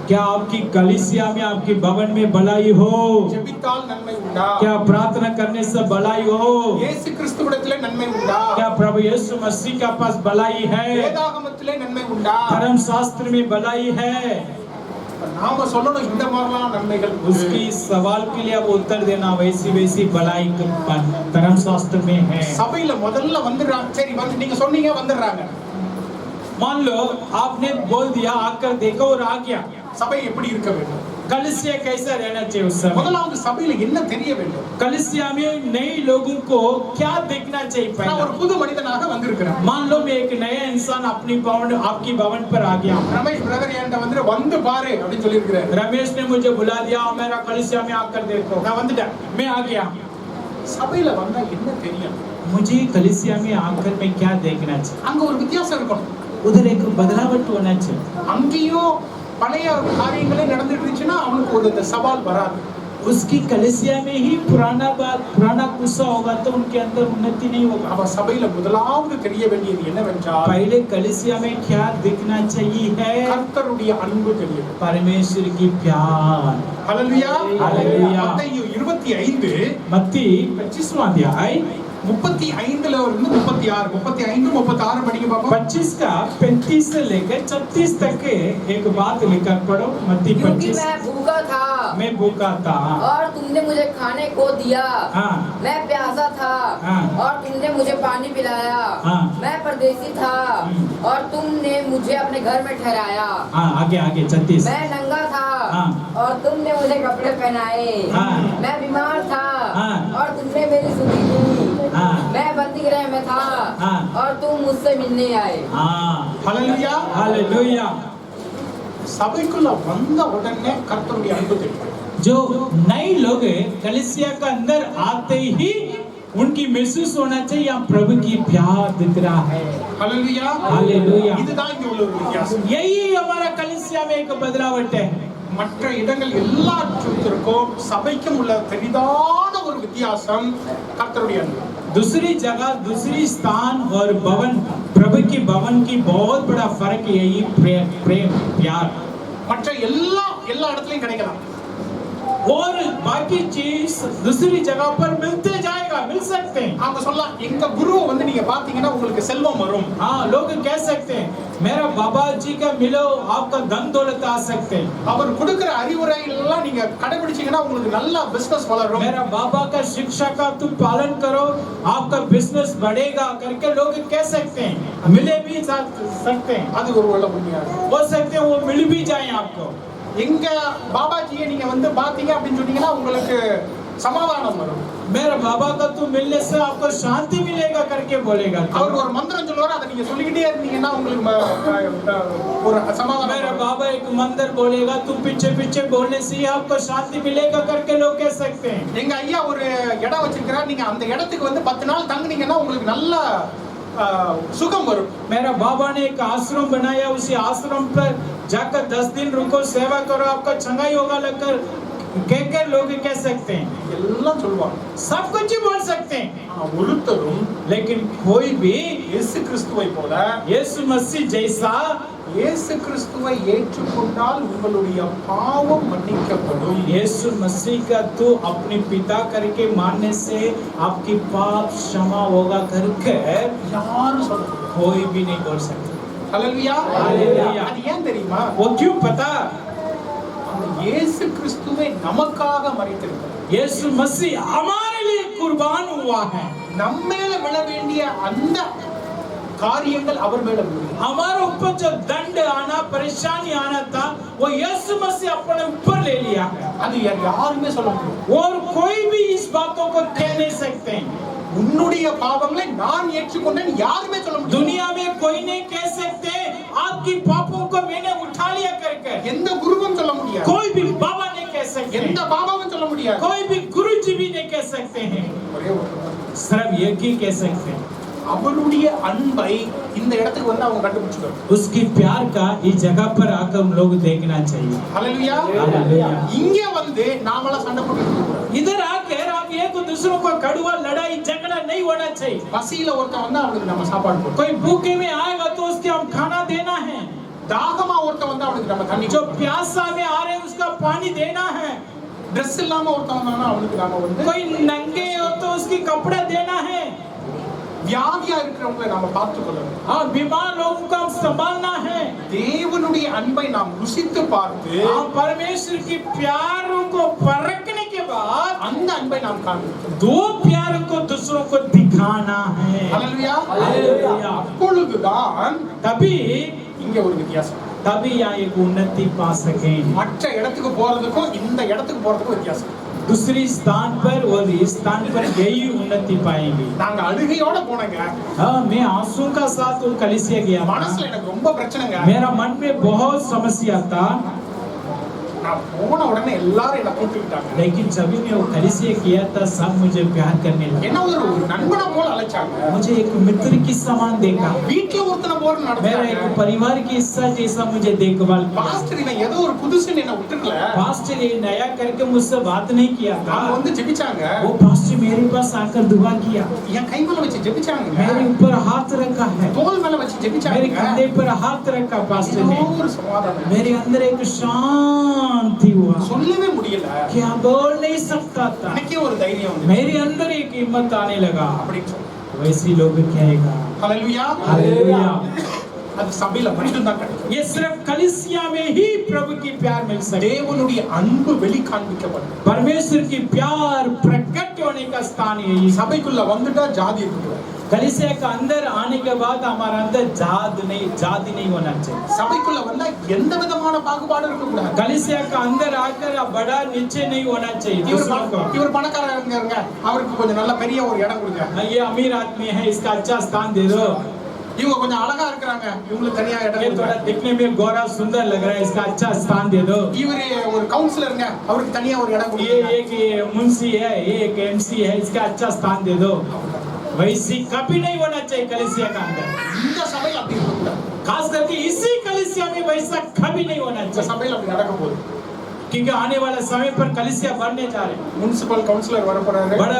क्या आपकी कलीसिया में आपके भवन में भलाई हो ஜெபித்தால் நன்மை உண்டா? क्या प्रार्थना करने से भलाई हो இயேசு கிறிஸ்துவிடத்திலே நன்மை உண்டா? क्या प्रभु यीशु मसीह के पास भलाई है வேதாகமத்திலே நன்மை உண்டா? धर्म शास्त्र में भलाई है அப்ப நாம சொல்லணும் இந்த மாதிரிலாம் நன்மைகள் உண்டு. उसकी सवाल के लिए अब उत्तर देना वैसी वैसी भलाई धर्म शास्त्र में है சபையில முதல்ல வந்துடுறாங்க. சரி வந்து நீங்க சொன்னீங்க வந்துடுறாங்க. मान लो आपने बोल दिया आकर देखो और आ गया சபை எப்படி இருக்க வேண்டும்? कलीसिया कैसा रहना चाहिए उस समय முதலாவது சபையில என்ன தெரிய வேண்டும்? कलीसिया में नए लोगों को क्या देखना चाहिए நான் पहला ஒரு புது மனிதனாக வந்திருக்கிறேன். मान लो मैं एक नया इंसान अपनी भवन आपकी भवन पर आ गया ரமேஷ் பிரதர் என்கிட்ட வந்து பாரு அப்படின்னு சொல்லியிருக்கிறாரு. रमेश ने मुझे बुला दिया मेरा कलीसिया में आकर देखो நான் வந்துட்டேன். मैं आ गया சபையில வந்தா என்ன தெரியும்? मुझे कलीसिया में आकर मैं क्या देखना चाहिए அங்க ஒரு வித்தியாசம் இருக்கணும். उधर एक बदलावट होना चाहिए அங்கேயும் பழைய காரியங்களே நடந்துட்டு இருந்துச்சுன்னா அவனுக்கு ஒரு இந்த சவால் வராது. उसकी कलीसिया में ही पुराना गुस्सा होगा तो उनके अंदर उन्नति नहीं होगा அவ சபையில முதலாவது தெரிய வேண்டியது என்னவென்றால் पहले कलीसिया में क्या देखना चाहिए है கர்த்தருடைய அன்பு தெரியும். परमेश्वर की प्यार ஹalleluya. ஹalleluya. மத்தேயு 25 मत्ती 25वां अध्याय 35ல இருந்து 36 36 படிங்க பாப்போம். 25 का 35 से लेकर 36 तक एक बात लिखकर पढ़ो मत्ती क्योंकि 25 मैं भूखा था मैं भूखा था और तुमने मुझे खाने को दिया। हाँ मैं प्यासा था हाँ। और तुमने मुझे पानी पिलाया। हाँ। मैं परदेसी था और तुमने मुझे अपने घर में ठहराया। हाँ आगे आगे 36 मैं नंगा था हाँ। और तुमने मुझे कपड़े पहनाए। हाँ। मैं बीमार था हाँ। और तुमने मेरी सुधी की। हाँ। मैं बंदीगृह में था हाँ। और तुम मुझसे मिलने आए। हाँ ஹalleluya. हालेलुया। சபைக்குள்ள வந்த உடனே கர்த்தருடைய அன்பு தெரியும். जो नए लोग कलीसिया का अंदर आते ही उनकी महसूस होना चाहिए यहाँ प्रभु की प्यार दिख रहा है। ஹalleluya. हालेलुया। இதுதான் இங்க உள்ள ஒரு வித்தியாசம். यही हमारा कलीसिया में एक बदलावट है। மற்ற இடங்கள் எல்லாற்றுக்கும் சபைக்கும் உள்ள பெரிதான ஒரு வித்தியாசம் கர்த்தருடைய அன்பு. दूसरी जगह दूसरी स्थान और भवन प्रभु की भवन की बहुत बड़ा फर्क यही प्रेम प्यार। மற்ற எல்லா இடத்துலயும் கிடைக்கலாம். और बाकी चीज दूसरी जगह पर मिलते जाएगा मिल सकते हैं। அவங்க சொல்லலாம் எங்க குருவை வந்து நீங்க பாத்தீங்கன்னா உங்களுக்கு செல்வம் வரும். हाँ लोग कह सकते हैं मेरा बाबा जी का मिलो आपका धन दौलत आ सकते हैं। அவர் கொடுக்கிற அறிவுரை எல்லாம் நீங்க கடைபிடிச்சீங்கன்னா உங்களுக்கு நல்ல பிசினஸ் வளரும். मेरा बाबा का शिक्षा का तुम पालन करो आपका बिजनेस बढ़ेगा करके लोग कह सकते हैं। मिले भी सकते हैं அது ஒரு வேளை உண்மையா இருக்கும். हो सकते हैं वो मिल भी जाए आपको। எங்க பாபாஜியை நீங்க வந்து பாத்தீங்க அப்படின்னு சொன்னீங்கன்னா உங்களுக்கு சமாதானம் வரும். मेरा बाबा का तुम मिलने से आपको शांति मिलेगा करके बोलेगा। அவர் ஒரு மந்திரம் சொல்லுவார் அதை நீங்க சொல்லிக்கிட்டே இருந்தீங்கன்னா உங்களுக்கு ஒரு சமாதானம் मेरा வரும். बाबा एक मंदिर बोलेगा तुम पीछे पीछे बोलने से ही आपको शांति मिलेगा करके लोग कह सकते हैं। எங்க ஐயா ஒரு இடம் வச்சிருக்கிறார் நீங்க அந்த இடத்துக்கு வந்து 10 நாள் தங்குனீங்கன்னா உங்களுக்கு நல்ல सुगम वरुण। मेरा बाबा ने एक आश्रम बनाया उसी आश्रम पर जाकर 10 दिन रुको सेवा करो आपका चंगाई होगा लगकर कहकर लोग कह सकते हैं। எல்லாம் சொல்வாங்க सब कुछ ही बोल सकते हैं ஒருத்தரும் लेकिन कोई भी இயேசு கிறிஸ்துவை போல यीशु मसीह जैसा இயேசு கிறிஸ்துவை ஏற்றுக்கொண்டால் உங்களுடைய பாவம் மன்னிக்கப்படும்। यीशु मसीह का तू अपने पिता करके मानने से आपकी पाप क्षमा होगा करके யாரும் சொல்ல कोई भी नहीं बोल सकता। Hallelujah hallelujah. அது ஏன் தெரியுமா? वो क्यों पता? இயேசு கிறிஸ்துவை நமக்காக மரித்திருக்கிறார்। यीशु मसीह हमारे लिए कुर्बान हुआ है। நம்ம மேல விழ வேண்டிய அந்த காரியங்கள் அவர் மேல விழும்। हमारे ऊपर जो दंड आना परेशानी आना था वो यीशु मसीह अपने ऊपर ले लिया है। அது யாருமே சொல்ல முடியாது। और कोई भी इस बातों को कह नहीं सकते हैं। உன்னுடைய பாவங்களை நான் ஏற்றுக்கொண்டேன் யாருமே சொல்ல முடியாது। दुनिया में कोई नहीं कह सकते आपकी पापों को मैंने उठा लिया करके। எந்த குருவும் சொல்ல முடியாது। कोई भी बाबा नहीं कह सकते। எந்த பாபாவும் சொல்ல முடியாது। कोई भी गुरुजी भी नहीं कह सकते हैं। ஒரே ஒரு सिर्फ एक ही कह सकते हैं। அவருடைய அன்பை இந்த இடத்துக்கு வந்து அவங்க கண்டுபிடிச்சிட்டாங்க। उसकी प्यार का इस जगह पर आकर हम लोग देखना चाहिए। हालेलुया। हालेलुया। இங்க வந்து நாமலாம் சண்டை போட்டுட்டு इधर आकर आप एक दूसरों को कड़वा लड़ाई झगड़ा नहीं होना चाहिए। பசியில ஒருத்தன் வந்து அவனுக்கு நம்ம சாப்பாடு போடுறோம்। कोई भूखे में आएगा तो उसके हम खाना देना है। தாகமா ஒருத்தன் வந்து அவனுக்கு நம்ம தண்ணி जो प्यासा में आ रहे हैं उसका पानी देना है। Dress இல்லாம ஒருத்தன் வந்தானா அவனுக்கு நாம வந்து कोई नंगे हो तो उसकी कपड़ा देना है। வியாதியா இருக்கிறவங்களை நாம பார்த்து கொள்ளணும்। हाँ बीमार लोगों को हम संभालना है। தேவனுடைய அன்பை நாம் ருசித்து பார்த்து हाँ परमेश्वर की प्यारों को परखने के बाद அந்த அன்பை நாம் காண்பிக்கணும்। दो प्यार को दूसरों को दिखाना है। हालेलुया। हालेलुया। அப்பொழுதுதான் तभी இங்க ஒரு வித்தியாசம்। तभी यहाँ एक उन्नति पा सके। மற்ற இடத்துக்கு போறதுக்கும் இந்த இடத்துக்கு போறதுக்கும் வித்தியாசம்। दूसरी स्थान पर और इस स्थान पर यही उन्नति पाएंगे। நாங்க அழுகையோட போனங்க। हाँ मैं आंसू का साथ वो कलीसिया गया। மனசுல எனக்கு ரொம்ப பிரச்சனைங்க। मेरा मन में बहुत समस्या था। நான் போன உடனே எல்லாரும் என்ன கூப்பிட்டுட்டாங்க। लेकिन जब भी मैं वो कलीसिया किया था सब मुझे प्यार करने लगे। என்ன ஒரு நண்பனை போல அழைச்சாங்க। मुझे एक मित्र की समान देखा। வீட்ல ஒருத்தனை போல मेरा நடந்தாங்க। एक परिवार की हिस्सा जैसा मुझे देखभाल किया। பாஸ்டர் இவன் ஏதோ ஒரு புதுசுன்னு என்ன விட்டுக்கல। पास्टर ये नया करके मुझसे बात नहीं किया था। அவங்க வந்து ஜெபிச்சாங்க। वो पास्टर मेरे पास आकर दुआ किया। என் கை மேல வச்சு ஜெபிச்சாங்க। मेरे ऊपर हाथ रखा है। தோள் மேல வச்சு ஜெபிச்சாங்க। मेरे कंधे पर हाथ रखा पास्टर ने। ஒரு சமாதானம்। मेरे अंदर एक शांति हुआ। சொல்லவே முடியல। क्या बोल नहीं सकता था। எனக்கே ஒரு தைரியம் வந்து मेरे अंदर एक हिम्मत आने लगा। அப்படின்னு சொன்னாங்க। वैसी लोग कहेगा। हालेलुया। हालेलुया। அது சபையில மட்டும்தான் கிடைக்கும். ये सिर्फ कलीसिया में ही प्रभु की प्यार मिल सकती है। தேவனுடைய அன்பு வெளி காண்பிக்கப்படும். परमेश्वर की प्यार प्रकट होने का स्थान यही है। சபைக்குள்ள வந்துட்டா ஜாதி இருக்கக்கூடாது. कलीसिया का अंदर आने के बाद हमारा अंदर जाति नहीं होना चाहिए। சபைக்குள்ள வந்தா எந்த விதமான பாகுபாடும் இருக்கக்கூடாது. कलीसिया का अंदर आकर बड़ा नीचे नहीं होना चाहिए। இவர் பணக்காரங்க இருங்க, அவருக்கு கொஞ்சம் நல்ல பெரிய ஒரு இடம் கொடுங்க. ये अमीर आदमी है, इसका अच्छा स्थान दे दो। இவங்க கொஞ்சம் அழகா இருக்காங்க, இவங்களுக்கு தனியா இடம் ये கொடுங்க. थोड़ा दिखने में गोरा सुंदर लग रहा है, इसका अच्छा स्थान दे दो। இவரு ஒரு கவுன்சிலருங்க, அவருக்கு தனியா ஒரு இடம் ये கொடுங்க. एक मुंशी है, ये एक एमसी है, इसका अच्छा स्थान दे दो। वैसी कभी नहीं होना चाहिए कलीसिया का अंदर। இந்த சபையில அப்படி இருக்கக்கூடாது. खास करके इसी कलीसिया में वैसा कभी नहीं होना இந்த चाहिए, சபையில அப்படி நடக்க போகுது. क्योंकि आने वाले समय पर कलीसिया बढ़ने जा रहे हैं। முனிசிபல் கவுன்சிலர் வர போறாரு. बड़ा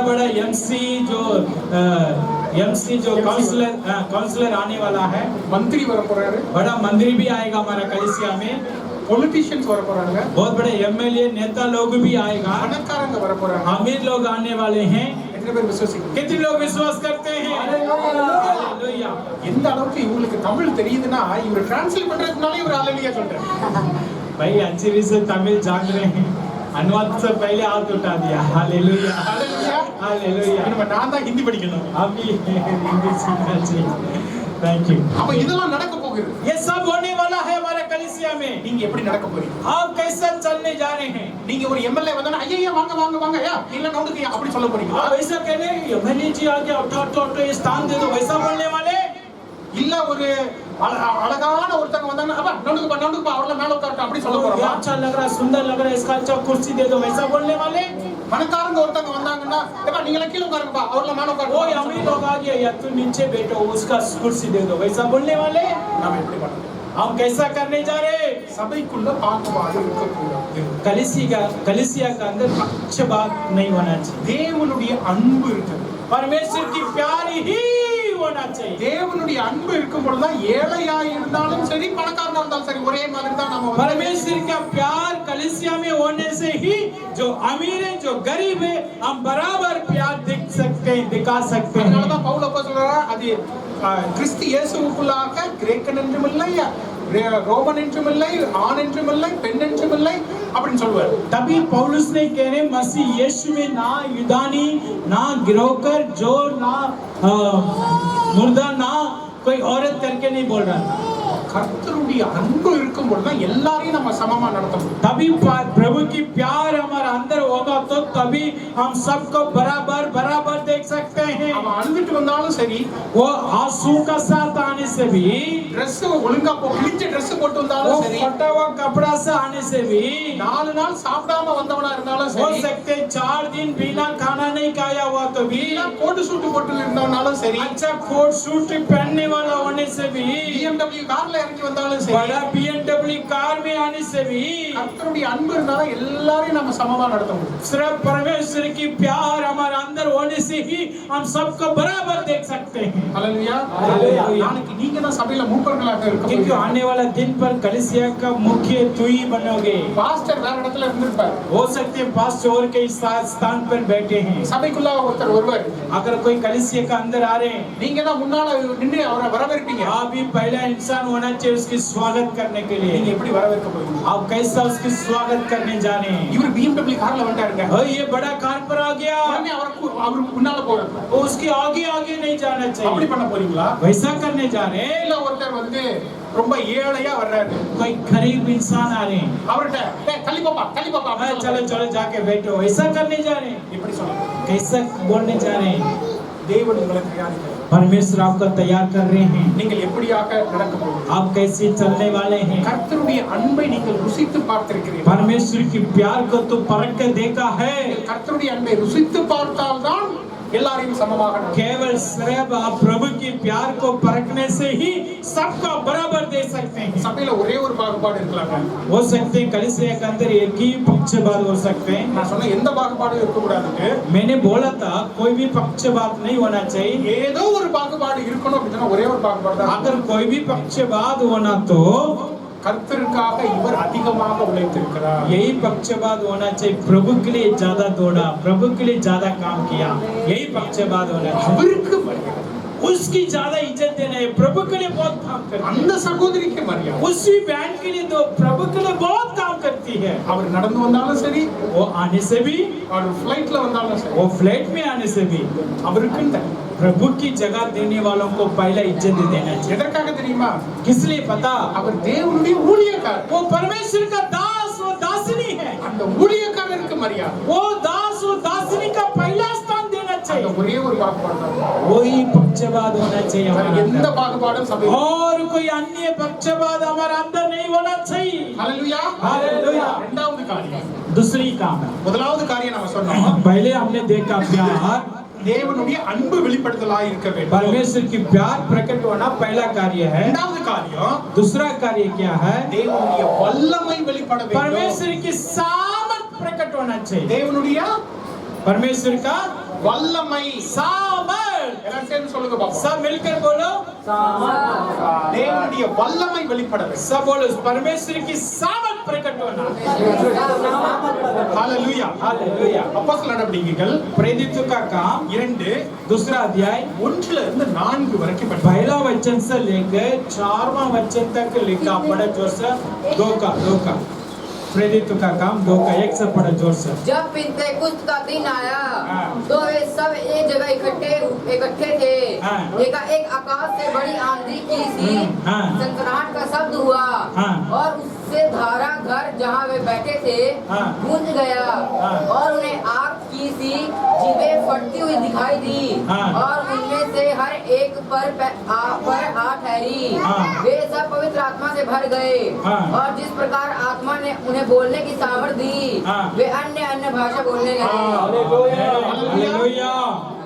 एमसी जो काउंसलर आने वाला है। மந்திரி வர போறாரு. बड़ा मंत्री भी आएगा हमारा कलीसिया में। பொலிटिशियंस वர போறாங்க. बहुत बड़े एमएलए नेता लोग भी आएगा। பணக்காரங்க வர போறாங்க. अमीर लोग आने वाले हैं। எத்தனை பேர் விசுவாசிக்கிறீங்க? कितने लोग विश्वास करते हैं? हालेलुया। எந்த அளவுக்கு இவங்களுக்கு தமிழ் தெரியுதுன்னா இவர் டிரான்ஸ்லேட் பண்றதுனால இவர் ஹalleluya சொல்றாரு. भाई अच्छी से तमिल जान रहे हैं, अनुवाद से पहले हाथ उठा दिया। हालेलुया ஹalleluya. हालेलुया। நம்ம நான் தான் ஹிந்தி படிக்கணும். अभी हिंदी सीखना चाहिए। Thank you. அப்ப இதெல்லாம் நடக்க போகுது. ये सब होने वाला है हमारे कलीसिया में। நீங்க எப்படி நடக்க போறீங்க? आप कैसे चलने जा रहे हैं? நீங்க ஒரு எம்எல்ஏ வந்தா ஐயா வாங்க வாங்க வாங்க யா இல்ல நோண்டுக்கு அப்படி சொல்ல போறீங்களா? आप ऐसा कहने एमएलए जी आ गया, उठा ये स्थान दे दो, वैसा बोलने वाले? இல்ல ஒரு அழகான ஒருத்தங்க வந்தாங்க அப்பா நோண்டுக்கு அவள மேல உட்கார்ந்து அப்படி சொல்ல ये போறோமா? अच्छा लग रहा है, सुंदर लग रहा है, इसका अच्छा कुर्सी दे दो, वैसा बोलने वाले? பணக்காரங்க ஒருத்தங்க வந்தாங்கன்னா அப்பா நீங்க கீழ உட்காருங்கப்பா அவள மேல वो உட்காருங்க. अमीर लोग आ गया, या तू नीचे बैठो, उसका कुर्सी दे दो, वैसा बोलने वाले? நாம எப்படி பண்ணணும்? हम कैसा करने जा रहे हैं? சபைக்குள்ள பாகுபாடு இருக்கக்கூடாது. कलीसिया का अंदर पक्षपात नहीं होना चाहिए। தேவனுடைய அன்பு இருக்குது. परमेश्वर की प्यार ही होना चाहिए। தேவனுடைய அன்பு இருக்கும் பொழுது தான் ஏழையா இருந்தாலும் சரி பணக்காரனா இருந்தாலும் சரி ஒரே மாதிரி தான் நாம परमेश्वर का प्यार कलीसिया में होने से ही जो अमीर है जो गरीब है हम बराबर प्यार दिखा सकते हैं। அதனால தான் பவுல் அப்போஸ்தலர் அது கிறிஸ்து இயேசுவுக்குள்ளாக கிரேக்கன் என்றுமில்லை ரோமன் என்றுமில்லை ஆண் என்றுமில்லை பெண் என்றுமில்லை அப்படின்னு சொல்வார். तभी पौलुस ने कह रहे मसीह यीशु में ना युदानी ना गिरोकर जो ना मुर्दा ना कोई औरत करके नहीं बोल रहा था। கர்த்தருடைய அன்பு இருக்கும் பொழுது தான் எல்லாரையும் நம்ம சமமா நடத்த முடியும். तभी प्रभु की प्यार हमारे अंदर होगा तो तभी हम सबको बराबर देख सकते हैं। அவன் அழுதுட்டு வந்தாலும் சரி वो आंसू का साथ आने से भी, Dress ஒழுங்கா கிழிஞ்ச Dress போட்டு वो வந்தாலும் சரி फटा हुआ कपड़ा से आने से भी, 4 நாள் சாப்பிடாம வந்தவனா இருந்தாலும் हो சரி सकते 4 दिन बिना खाना नहीं खाया हुआ तो भी, கோட் சூட் போட்டு இருந்தவனாலும் சரி अच्छा कोट सूट पहनने वाला होने से भी, BMW கார்ல இறங்கி வந்தாலும் சரி बड़ा BMW कार में आने से भी, கர்த்தருடைய அன்பு இருந்தா எல்லாரையும் நம்ம சமமா நடத்த முடியும். सिर्फ परमेश्वर की प्यार हमारे अंदर होने से ही हम सबको बराबर देख सकते हैं। ஹalleluya. ஹalleluya. நாளைக்கு நீங்க தான் சபையில மூப்பர்களாக இருக்க क्योंकि போறீங்க. आने वाला दिन पर कलीसिया का मुख्य तुई बनोगे। பாஸ்டர் வேற இடத்துல இருந்திருப்பார். हो सकते हैं पास्टर और के स्थान पर बैठे हैं। சபைக்குள்ள ஒருத்தர் வருவார். अगर कोई कलीसिया का अंदर आ रहे हैं, நீங்க தான் முன்னால நின்னு அவரை வரவேற்பீங்க. आप भी पहला इंसान होना चाहिए उसकी स्वागत करने के நீங்க लिए। எப்படி வரவேற்க போறீங்க? आप कैसा उसकी स्वागत करने जा रहे हैं? இவர் BMW கார்ல வந்தாருங்க. ये बड़ा कार पर आ गया, உடனே அவர் முன்னால போறாரு. उसके आगे नहीं जाना அப்படி चाहिए, பண்ண போறீங்களா? वैसा करने जा रहे हैं। இல்ல ஒருத்தர் வந்து ரொம்ப ஏழையா வர்றாரு. कोई गरीब इंसान आ रहे हैं, அவர்ட்ட டேய் தள்ளி பாப்பா चलो जाके बैठो, वैसा करने जा रहे हैं, இப்படி சொல்லுங்க. कैसा बोलने जा रहे हैं? தேவன் உங்களை தயாரிக்கிறார். परमेश्वर आपको तैयार कर रहे हैं, நீங்கள் எப்படியாக நடக்க போகிறீர்கள்? आप कैसे चलने वाले हैं? கர்த்தருடைய அன்பை நீங்கள் ருசித்து பார்த்திருக்கிறீர்கள். परमेश्वर की प्यार को तो परख के देखा है। கர்த்தருடைய அன்பை ருசித்து பார்த்தால்தான் எல்லாரையும் சமமாக நடக்கும். केवल सिर्फ आप प्रभु की प्यार को परखने से ही सबका बराबर दे सकते हैं। சபையில ஒரே ஒரு பாகுபாடு இருக்கலாங்க. हो सकते हैं कलीसिया के अंदर एक ही पक्षपात हो सकते हैं। நான் சொன்ன எந்த பாகுபாடும் இருக்க கூடாதுன்னு. मैंने बोला था कोई भी पक्षपात नहीं होना चाहिए। ஏதோ ஒரு பாகுபாடு இருக்கணும் அப்படின்னா ஒரே ஒரு பாகுபாடு தான். अगर कोई भी पक्षपात होना तो கர்த்தருக்காக இவர் அதிகமாக உழைத்திருக்கிறார். यही पक्षपात होना चाहिए, प्रभु के लिए ज्यादा दौड़ा, प्रभु के लिए ज्यादा काम किया, यही पक्षपात होना चाहिए। அவருக்கு வருகிறது. उसकी ज्यादा इज्जत देना है। प्रभु के लिए बहुत काम करती அந்த சகோதரிக்கு மரியாதை. है। उसी बहन के लिए तो प्रभु के लिए बहुत काम करती है। அவர் நடந்து வந்தாலும் சரி, वो आने से भी, அவர் ஃளைட்ல வந்தாலும் சரி, वो फ्लाइट में आने से भी அவருக்கு प्रभु की जगह देने वालों को पहला इज्जत दे देना चाहिए। எதற்காக தெரியுமா? किस लिए पता? அவர் தேவனுடைய ஊழியக்காரர். वो परमेश्वर का दास और दासिनी है। அந்த ஊழியக்காரருக்கு மரியாதை. वो दास और दासिनी का पहला स्थान देना அந்த चाहिए। ஒரே ஒரு பாகுபாடு தான். वही पक्षपात होना चाहिए வேற हमारे எந்த अंदर। பாகுபாடும் சபையில். और कोई अन्य पक्षपात हमारे अंदर नहीं होना चाहिए। ஹalleluya. हालेलुया। இரண்டாவது காரியம். दूसरी काम है, முதலாவது காரியம் நம்ம சொன்னோம். पहले हमने देखा प्यार, தேவனுடைய அன்பு வெளிப்படுத்தலாய் இருக்க வேண்டும். परमेश्वर की प्यार प्रकट होना पहला कार्य है। இரண்டாவது காரியம், दूसरा कार्य क्या है? தேவனுடைய வல்லமை வெளிப்பட வேண்டும். परमेश्वर की सामर्थ प्रकट होना चाहिए। தேவனுடைய परमेश्वर का வல்லமை. सामर्थ, எல்லாரும் சேர்ந்து சொல்லுங்க பாப்போம். सब मिलकर बोलो, தேவனுடைய வல்லமை வெளிப்பட வேண்டும். सब बोलो, परमेश्वर की सामर्थ प्रकट होना। ஹalleluya. हालेलुया। அப்போஸ்தலர் நடவடிக்கைகள் प्रेरितों का काम 2 दूसरा अध्याय 1 இருந்து 4 वரைக்கும் படிப்போம். पहला वचन से लेकर 4वां वचन तक लिखा पढ़ा जोर से। दो का प्रेरितों का काम 2 का 1 से पढ़ा जोर से। जब पिन्तेकुस्त का दिन आया हाँ। तो वे सब एक जगह इकट्ठे थे। हाँ। एक आकाश से बड़ी आंधी की सी हाँ। सनसनाहट का शब्द हुआ हाँ। और उससे धारा घर जहाँ वे बैठे थे हाँ। गूंज गया हाँ। और उन्हें आग की सी जीभें फटती हुई दिखाई दी हाँ। और उनमें से हर एक पर आ ठहरी। हाँ। वे सब पवित्र आत्मा से भर गए हाँ। और जिस प्रकार आत्मा ने उन्हें बोलने की सामर्थ दी हाँ। वे अन्य भाषा बोलने लगे। हालेलुया।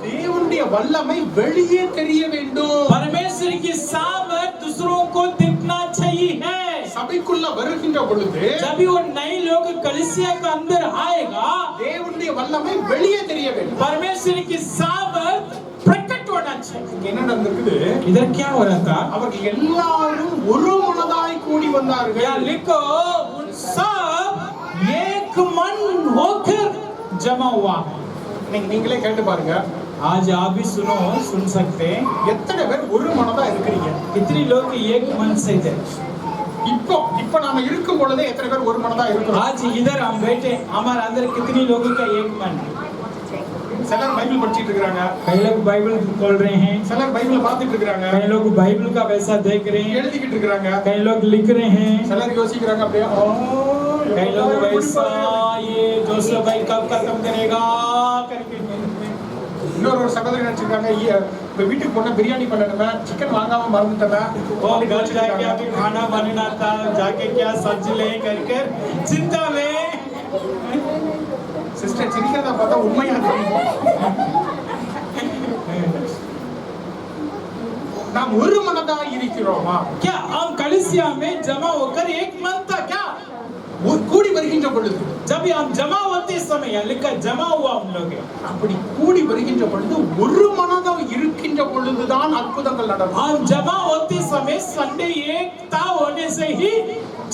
தேவனுடைய வல்லமை வெளியே தெரிய வேண்டும். परमेश्वर की सामर्थ दूसरों को दिखना चाहिए। சபைக்குள்ள வருகின்ற பொழுது जब भी वो नए लोग कलीसिया के अंदर आएगा, தேவனுடைய வல்லமை வெளியே தெரிய வேண்டும். परमेश्वर की सामर्थ प्रकट होना चाहिए। என்ன நடந்திருக்குது? इधर क्या हो रहा था? அவர்கள் எல்லாரும் ஒரு மனதாய் கூடி या வந்தார்கள். लिखो, उन सब एक मन होकर जमा हुआ। நீங்களே கேட்டு பாருங்க. आज आप भी सुन सकते हैं, எத்தனை பேர் ஒரு மனதா இருக்கிறீங்க? कितने लोग एक मन से थे। இப்போ நாம இருக்கும் பொழுதே எத்தனை பேர் ஒரு மனதா இருக்கிறோம்? आज इधर हम बैठे, हमारे अंदर कितने लोगों का एक मन है। சிலர் பைபிள் படிச்சிட்டு இருக்காங்க, कई लोग बाइबल खोल रहे हैं, சிலர் பைபிள் பார்த்துட்டு இருக்காங்க, कई लोग बाइबल का वैसा देख रहे हैं, எழுதிக்கிட்டு இருக்காங்க, कई लोग लिख रहे हैं, சிலர் யோசிக்கிறாங்க அப்படியே कई लोग वैसा ये जोसेफ भाई कब खत्म करेगा करके। இன்னொரு சகோதரி நினைச்சிருக்காங்க, இப்ப வீட்டுக்கு போனா பிரியாணி பண்ணணுமே, சிக்கன் வாங்காம மறந்துட்டேன், और घर जाके अभी खाना बनना था, जाके क्या सब्जी ले करके चिंता में। சிஸ்டர் சிரிக்கிறதா பார்த்தா உண்மையா நாம் ஒரு மனதா இருக்கிறோமா? क्या हम कलीसिया में जमा होकर एक मन था क्या? கூடி வருகின்ற பொழுது, जब हम जमा होते समय लिखा जमा हुआ हम लोग, அப்படி கூடி வருகின்ற பொழுது ஒரு மனதா இருக்கின்ற பொழுதுதான் அற்புதங்கள் நடக்கும். हम जमा होते समय संडे एकता होने से ही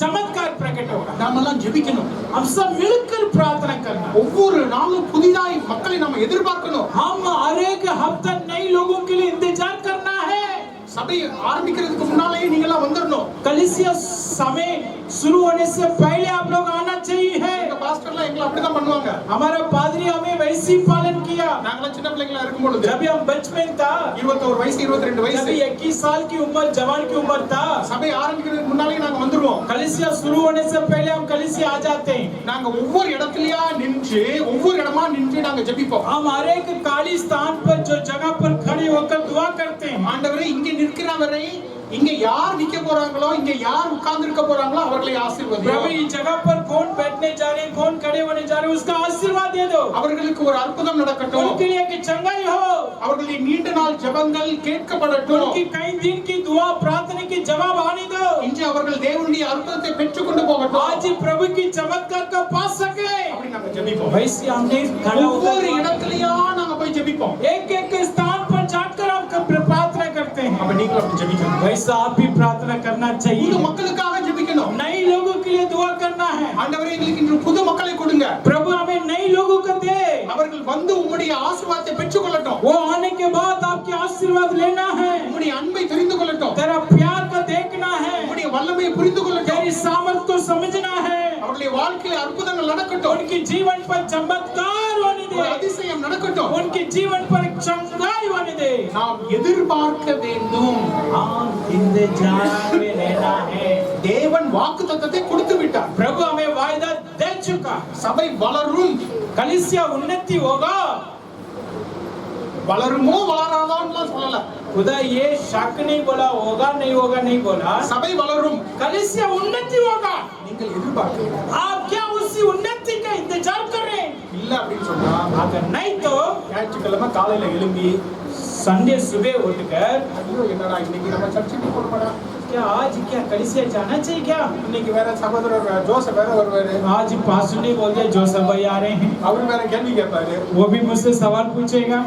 चमत्कार प्रकट होगा। நாமெல்லாம் ஜெபிக்கணும். हम सब मिलकर प्रार्थना करना। ஒவ்வொரு நாளும் புதிதாய் மக்களை நாம எதிர்பார்க்கணும். हम हर एक हफ्ता नए लोगों के लिए इंतजार करना है। சபை ஆரம்பிக்கிறதுக்கு முன்னாலேயே நீங்க எல்லாம் வந்துடணும். कलीसिया समय शुरू होने से पहले आप लोग आना चाहिए है। எங்க பாஸ்டர்லாம் எங்களை அப்படிதான் பண்ணுவாங்க. हमारा पादरी हमें वैसे ही पालन किया। நாங்களாம் சின்ன பிள்ளைங்களா இருக்கும் பொழுது, जब हम बचपन था, 21 வயசு 22 जब வயசு, 21 साल की उम्र, जवान की उम्र था, சபை ஆரம்பிக்கிறதுக்கு முன்னாலேயே நாங்க வந்துருவோம். कलीसिया शुरू होने से पहले हम कलीसिया आ जाते हैं। நாங்க ஒவ்வொரு இடத்துலயா நின்று ஒவ்வொரு இடமா நின்று நாங்க ஜெபிப்போம். हम हर एक खाली स्थान पर जो जगह पर खड़े होकर दुआ करते हैं। ஆண்டவரே, இங்க நிற்கிறவரை, இங்க யார் நிக்க போறாங்களோ, இங்க யார் உட்கார்ந்து இருக்க போறாங்களோ அவர்களை ஆசீர்வதியும். प्रभु इस जगह पर कौन बैठने जा रहे हैं, कौन खड़े होने जा रहे हैं, उसका आशीर्वाद दे दो। அவர்களுக்கு ஒரு அற்புதம் நடக்கட்டும். उनके लिए कि चंगाई हो, அவர்களுடைய நீண்ட நாள் ஜெபங்கள் கேட்கப்படட்டும். उनकी कई दिन की दुआ प्रार्थना की जवाब आने दो। இன்று அவர்கள் தேவனுடைய அற்புதத்தை பெற்றுக் கொண்டு போகட்டும். आज ही प्रभु की चमत्कार का पा सके, அப்படி நாங்க ஜெபிப்போம். वैसे हमने खड़ा ஒவ்வொரு होकर இடத்துலயா நாங்க போய் ஜெபிப்போம். एक एक स्थान पर जाकर हम प्रार्थना करते हैं। அப்ப நீங்களும் அப்படி ஜெபிக்கணும். वैसा आप भी प्रार्थना करना புது चाहिए। மக்களுக்காக ஜெபிக்கணும். नए लोगों के लिए दुआ करना है। ஆண்டவரே, எங்களுக்கு இன்று புது மக்களை கொடுங்க. प्रभु हमें नए लोगों को दे। அவர்கள் வந்து உம்முடைய ஆசீர்வாதத்தை பெற்றுக்கொள்ளட்டும். वो आने के बाद आपके आशीर्वाद लेना है, உம்முடைய அன்பை தெரிந்து கொள்ளட்டும். तेरा प्यार को देखना है, உம்முடைய வல்லமையை புரிந்து கொள்ளட்டும். तेरी सामर्थ को समझना है, அவருடைய வாழ்க்கையில் அற்புதங்கள் நடக்கட்டும். उनके जीवन पर चमत्कार होने ஒரு दे, அதிசயம் நடக்கட்டும். उनके जीवन पर चमत्कार होने दे। நாம் எதிர்பார்க்க வேண்டும். हम इंतजार में रहना है। தேவன் வாக்குத்தத்தத்தை கொடுத்து விட்டார். प्रभु हमें वायदा दे चुका, சபை வளரும். कलीसिया उन्नति होगा। வளருமோ வளராதான்னு சொல்லல. खुदा ये शक नहीं बोला, होगा नहीं होगा नहीं बोला, சபை வளரும். कलीसिया उन्नति होगा। நீங்கள் எதிர்பார்க்கிறீங்க. आप क्या उसी उन्नति का इंतजार कर रहे हैं? இல்ல அப்படின்னு சொன்னா अगर नहीं तो ஞாயிற்றுக்கிழமை காலையில எழும்பி संडे सुबह उठकर ஐயோ என்னடா இன்னைக்கு நம்ம சர்ச்சுக்கு போறோம்டா, क्या आज क्या कलीसिया जाना चाहिए क्या? இன்னைக்கு வேற சகோதரர் ஜோசப் வேற வருவாரு, आज पास्टर ने बोल दिया जोसेफ भाई आ रहे हैं, அவர் வேற கேள்வி கேட்பாரு, वो भी मुझसे सवाल पूछेगा।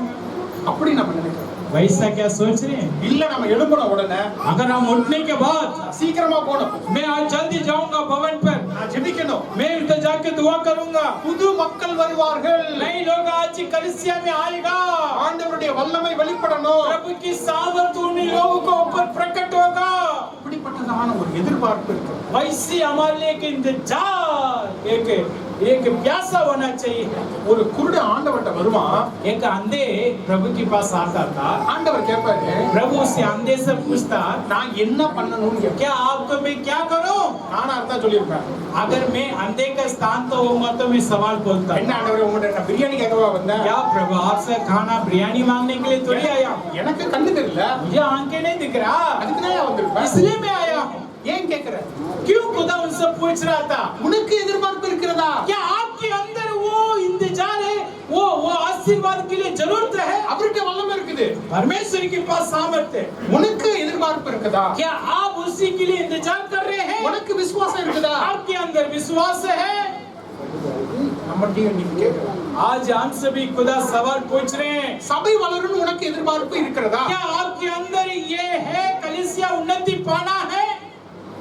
அப்படி நம்ம நினைக்கிறோம். वैसा क्या सोच रहे हैं? இல்ல நம்ம எழும்பின உடனே अगर हम उठने के बाद சீக்கிரமா போகணும். मैं आज जल्दी जाऊंगा भवन पर, நான் ஜெபிக்கணும். मैं उधर जाके दुआ करूंगा, புது மக்கள் வருவார்கள். नए लोग आज ही कलीसिया में आएगा, ஆண்டவருடைய வல்லமை வெளிப்படணும். प्रभु की सामर्थ उन लोगों को ऊपर प्रकट होगा। இப்படிப்பட்டதான ஒரு எதிர்பார்ப்பு இருக்கு. वैसी हमारे लिए एक इंतजार, एक प्यासा होना चाहिए। ஒரு குருட ஆண்டவர்ட்ட வருவான். एक अंधे प्रभु के पास आता था, ஆண்டவர் கேட்பாரு, प्रभु उससे अंधे से पूछता, நான் என்ன பண்ணணும்னு கேட்பாரு. क्या आपको मैं क्या करूं? நானா இருந்தா சொல்லிருப்பேன், अगर मैं अंधे का स्थान तो होऊंगा तो मैं सवाल बोलता, என்ன ஆண்டவரே உங்கள்ட்ட நான் பிரியாணி கேட்கவா வந்தேன்? क्या प्रभु आपसे खाना बिरयानी मांगने के लिए थोड़ी आया, எனக்கு கண்ணு தெரியல, मुझे आंखें नहीं दिख रहा, அதுக்கு தான் வந்திருப்பேன். इसलिए मैं आया हूं। ஏன் கேக்குற? क्यों खुदा उनसे पूछ रहा था? உனக்கு எதிர்பார்ப்பு இருக்கிறதா? क्या आपके अंदर वो इंतजार है, वो आशीर्वाद के लिए जरूरत है? அவருக்கு வல்லமை இருக்குது. परमेश्वर के पास सामर्थ्य है। உனக்கு எதிர்பார்ப்பு இருக்குதா? क्या आप उसी के लिए इंतजार कर रहे हैं? உனக்கு விசுவாசம் இருக்குதா? आपके अंदर विश्वास है? நம்மகிட்ட நீங்க கேக்குற. आज हमसे भी खुदा सवाल पूछ रहे हैं, சபை வளரும்னு உனக்கு எதிர்பார்ப்பு இருக்கிறதா? क्या आपके अंदर ये है कलीसिया उन्नति पाना है?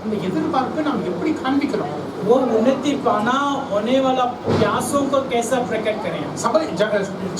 அந்த எதிர்பார்ப்பை நாம் எப்படி காண்பிக்கிறோம்? वो उन्नति पाना होने वाला प्यासों को कैसा प्रकट करें? சபை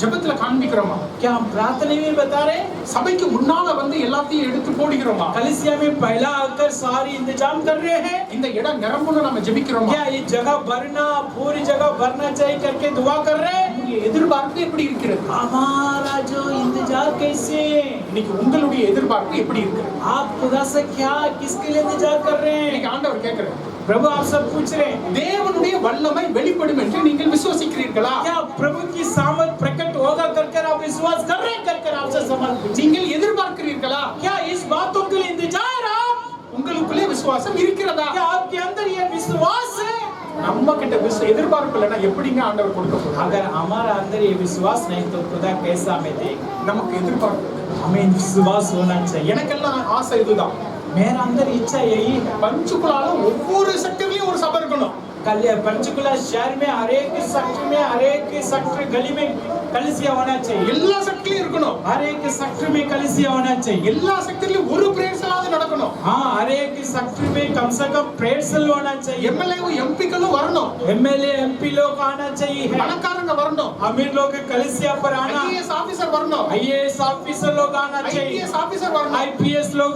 ஜெபத்துல காண்பிக்கிறோமா? क्या हम प्रार्थना में बता रहे हैं? சபைக்கு முன்னால வந்து எல்லாத்தையும் எடுத்து போடுகிறோமா? कलीसिया में पहला आकर सारी इंतजाम कर रहे हैं? இந்த இடம் நிரம்பணும் நம்ம ஜெபிக்கிறோமா? क्या ये जगह भरना, पूरी जगह भरना चाहिए करके दुआ कर रहे हैं? உங்களுடைய எதிர்பார்ப்பு எப்படி இருக்கிறது? हमारा जो इंतजार कैसे? இன்னைக்கு உங்களுடைய எதிர்பார்ப்பு எப்படி இருக்கிறது? आप खुदा से क्या किसके लिए इंतजार कर रहे हैं? இன்னைக்கு ஆண்டவர் கேட்கிறார், प्रभु आप सब पूछ रहे हैं, தேவனுடைய வல்லமை வெளிப்படும் என்று நீங்கள் விசுவாசிக்கிறீர்களா? क्या प्रभु की सामर्थ प्रकट होगा करकर आप विश्वास कर रहे हैं करकर आपसे सवाल पूछे? நீங்கள் எதிர்பார்க்கிறீர்களா? क्या इस बातों के लिए इंतजार आप? உங்களுக்குள்ளே விசுவாசம் இருக்கிறதா? क्या आपके अंदर ये विश्वास है? நம்ம கிட்ட எதிர்பார்ப்பு இல்லைன்னா எப்படிங்க ஆண்டவர் கொடுக்க போறார்? अगर हमारा अंदर ये विश्वास नहीं तो खुदा कैसा हमें देगा? நமக்கு எதிர்பார்ப்பு இருக்கு. हमें विश्वास होना चाहिए। எனக்கெல்லாம் ஆசை இதுதான். मेरा अंदर इच्छा यही है, பஞ்சுக்குலால ஒவ்வொரு செக்டர்லயும் ஒரு சபை இருக்கணும். कल पंचकुला शहर में हर एक सेक्टर गली में कलीसिया होना चाहिए, எல்லா செக்டர்லயும் இருக்கணும். हर एक सेक्टर में कलीसिया होना चाहिए। எல்லா செக்டர்லயும் ஒரு பிரேயர்ஸாவது நடக்கணும். हाँ, हर एक सेक्टर में कम से कम प्रेयर सेल होना चाहिए, எம்எல்ஏவும் எம்பிக்களும் வரணும். एमएलए एमपी लोग आना चाहिए, பணக்காரங்க வரணும். अमीर लोग कलीसिया पर आना, ஐஏஎஸ் ஆபீசர் வரணும். आईएएस ऑफिसर लोग आना चाहिए, ஐபிஎஸ் ஆபீசர் வரணும். आईपीएस लोग,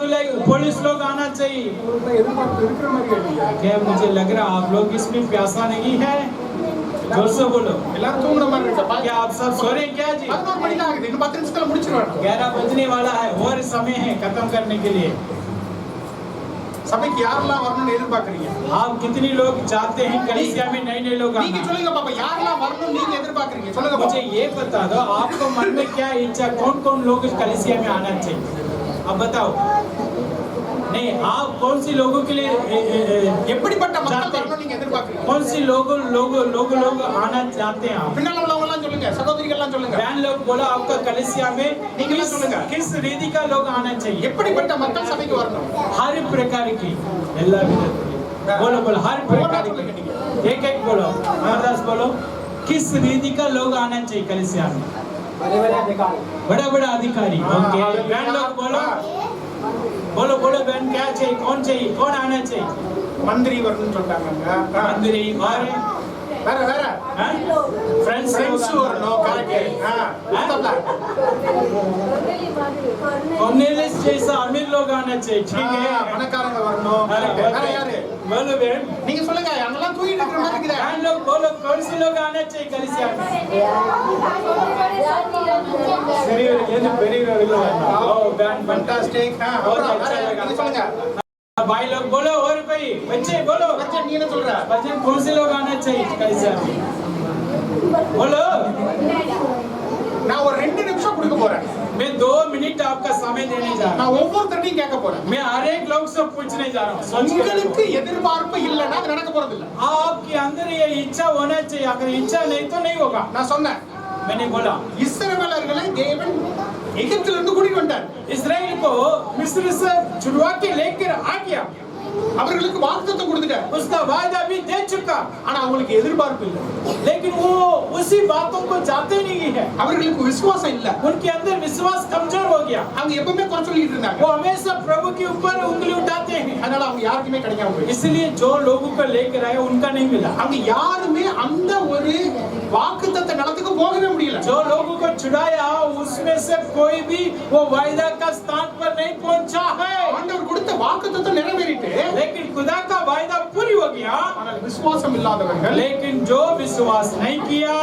पुलिस लोग आना चाहिए। எதிர்பார்ப்பு இருக்கிற மாதிரி இல்லையா? क्या मुझे लग रहा आप लोग इसमें प्यासा नहीं है? जोर से बोलो। எல்லாரும் தூங்குற மாதிரி இருக்கு. क्या आप सब सो रहे हैं क्या जी? 11 மணி தான் ஆகுது. இன்னும் 10 நிமிஷத்துல முடிச்சிருவாங்க. 11 बजने वाला है और समय है खत्म करने के लिए। சபைக்கு யாரெல்லாம் வரணும்னு எதிர்பார்க்கறீங்க? आप कितनी लोग चाहते हैं कलीसिया में नए लोग நீங்க आना? சொல்லுங்க பாப்பா, யாரெல்லாம் வரணும்னு நீங்க எதிர்பார்க்கறீங்க? சொல்லுங்க मुझे பாப்பா. ये बता दो आपको मन में क्या इच्छा, कौन कौन लोग इस कलीसिया में आना चाहिए? अब बताओ। नहीं, आप कौन सी लोगों के लिए எப்படிப்பட்ட மக்கள் चाहते हैं? வரணும்னு நீங்க எதிர்பார்க்கறீங்க? कौन सी लोग आना चाहते हैं आप? பின்னால உள்ளவங்க எல்லாம் சொல்லுங்க, சகோதரிகள் எல்லாம் சொல்லுங்க. बहन लोग बोला आपका कलीसिया में நீங்க சொல்லுங்க. किस रीति का लोग आना चाहिए? எப்படிப்பட்ட மக்கள் சபைக்கு வரணும்? हर प्रकार की எல்லா விதத்திலும் बोलो बोलो हर प्रकार की एक बोलो अमरदास बोलो किस रीति का लोग आना चाहिए कलीसिया में? बड़ा अधिकारी। ओके बहन लोग बोलो बोलो बहन क्या चाहिए, कौन आना चाहिए? மந்திரி வரணும்னு சொல்றாங்க. मंदिरी और வேற வேற फ्रेंड्स ஃப்ரெண்ட்ஸ் வரணும் கரெக்ட் कॉर्नेलियस जैसा अमीर लोग आना चाहिए ठीक है பணக்காரங்க வரணும் வேற யாரு बोलो बहन நீங்க சொல்லுங்க அங்கெல்லாம் தூங்கிட்டு இருக்கிற மாதிரி இருக்குதே बहन लोग बोलो कौन से लोग आना चाहिए कलीसिया में பெரியவர்கள் ओ बहन ஃபண்டாஸ்டிக் बहुत अच्छा लगा நீங்க சொல்லுங்க भाई लोग बोलो और कोई बच्चे बोलो பச்சை நீ என்ன சொல்ற बच्चे कौन से लोग आना चाहिए कलीसिया में बोलो நான் ஒரு 2 நிமிஷம் கொடுக்க போறேன் मैं 2 मिनट आपका समय देने जा रहा हूं நான் ஒவ்வொருத்தரையும் கேட்க போறேன் मैं हर एक लोग से पूछने जा रहा हूं सोच के உங்களுக்கு எதிர்பார்ப்பு இல்லன்னா அது நடக்க போறது இல்ல आपके अंदर ये इच्छा होना चाहिए अगर इच्छा नहीं तो नहीं होगा நான் சொன்னேன் मैंने बोला இஸ்ரவேலர்களை தேவன் எகிப்திலிருந்து இருந்து கூட்டிட்டு வந்தார் इस्राएल को मिस्र से छुड़वा के लेकर आ गया அவர்களுக்கு வாக்குத்தத்தம் கொடுத்துட்டார் उसका वायदा भी दे चुका ஆனா அவங்களுக்கு எதிர்பார்ப்பு இல்ல लेकिन वो उसी बातों को चाहते नहीं है அவர்களுக்கு விசுவாசம் இல்ல उनके अंदर विश्वास कमजोर हो गया அவங்க எப்பவுமே குறை சொல்லிட்டு இருந்தாங்க वो हमेशा प्रभु के ऊपर उंगली उठाते हैं அதனால அவங்க யாருக்குமே கிடைக்காம போயிடுச்சு इसलिए जो लोगों को लेकर आए उनका नहीं मिला அவங்க யாருமே அந்த ஒரு வாக்குத்தத்த நிலத்துக்கு போகவே முடியல जो लोगों को छुड़ाया उसमें से कोई भी वो वायदा का स्थान पर नहीं पहुंचा है ஆண்டவர் கொடுத்த வாக்குத்தத்தம் நிறைவேறிட்டு लेकिन खुदा का वायदा पूरी हो गया ஆனால் விசுவாசம் இல்லாதவர்கள் लेकिन जो विश्वास नहीं किया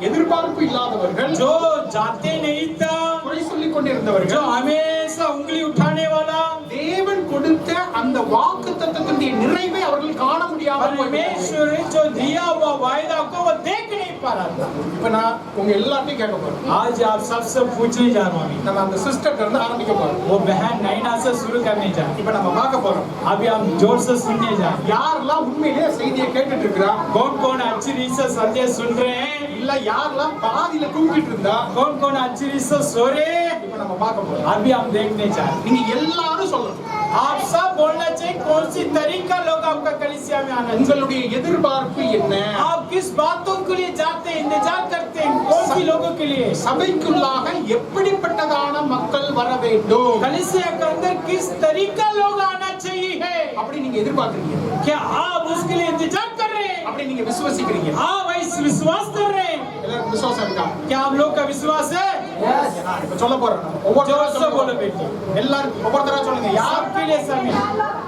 எதிர்பார்ப்பு இல்லாதவர்கள் जो जाते नहीं था குறை சொல்லிக் जो கொண்டிருந்தவர்கள் हमेशा उंगली उठाने वाला தேவன் கொடுத்த அந்த வாக்குத்தத்தத்தினுடைய நிறைவை அவர்கள் காண முடியாமல் போய்விட்டார்கள். परमेश्वर जो दिया हुआ वायदा को वो देख नहीं पा रहा था இப்ப நான் உங்க எல்லாத்தையும் கேட்க போறேன் आज आप सबसे पूछने जा रहा हूँ நம்ம அந்த சிஸ்டர்ட்ட இருந்து ஆரம்பிக்க போறோம் वो बहन नैना से शुरू करने जा रहे हैं। இப்ப நம்ம பார்க்க போறோம் अभी हम जोर से सुनने जा रहे हैं யாரெல்லாம் உண்மையிலேயே செய்தியை கேட்டுட்டு இருக்கிறா कौन कौन अच्छी रीत से संदेश सुन रहे हैं இல்ல யாரெல்லாம் பாதியில தூங்கிட்டு இருந்தா कौन कौन अच्छी रीत से सो रहे हैं இப்ப நம்ம பார்க்க போறோம் अभी हम देखने जा रहे हैं நீங்க எல்லாரும் சொல்லணும் आप सब बोलना चाहिए कौन सी तरीका लोग आपका कलीसिया में आना चाहिए உங்களுடைய எதிர்பார்ப்பு என்ன आप किस बातों के लिए जाते हैं इंतजार करते हैं कौन सी लोगों के लिए சபைக்குள்ளாக எப்படிப்பட்டதான மக்கள் வர வேண்டும் कलीसिया के अंदर किस तरीका लोग आना चाहिए है அப்படி நீங்க எதிர்பார்க்கறீங்க क्या आप उसके लिए इंतजार कर रहे हैं அப்படி நீங்க விசுவாசிக்கிறீங்க आप इस विश्वास कर रहे हैं எல்லாரும் விசுவாசம் இருக்கா क्या आप लोग का विश्वास है நான் இப்ப சொல்ல போறேன் ஒவ்வொருத்தரா जोर से சொல்லுங்க बोलो बेटी எல்லாரும் ஒவ்வொருத்தரா சொல்லுங்க யார் आपके लिए समय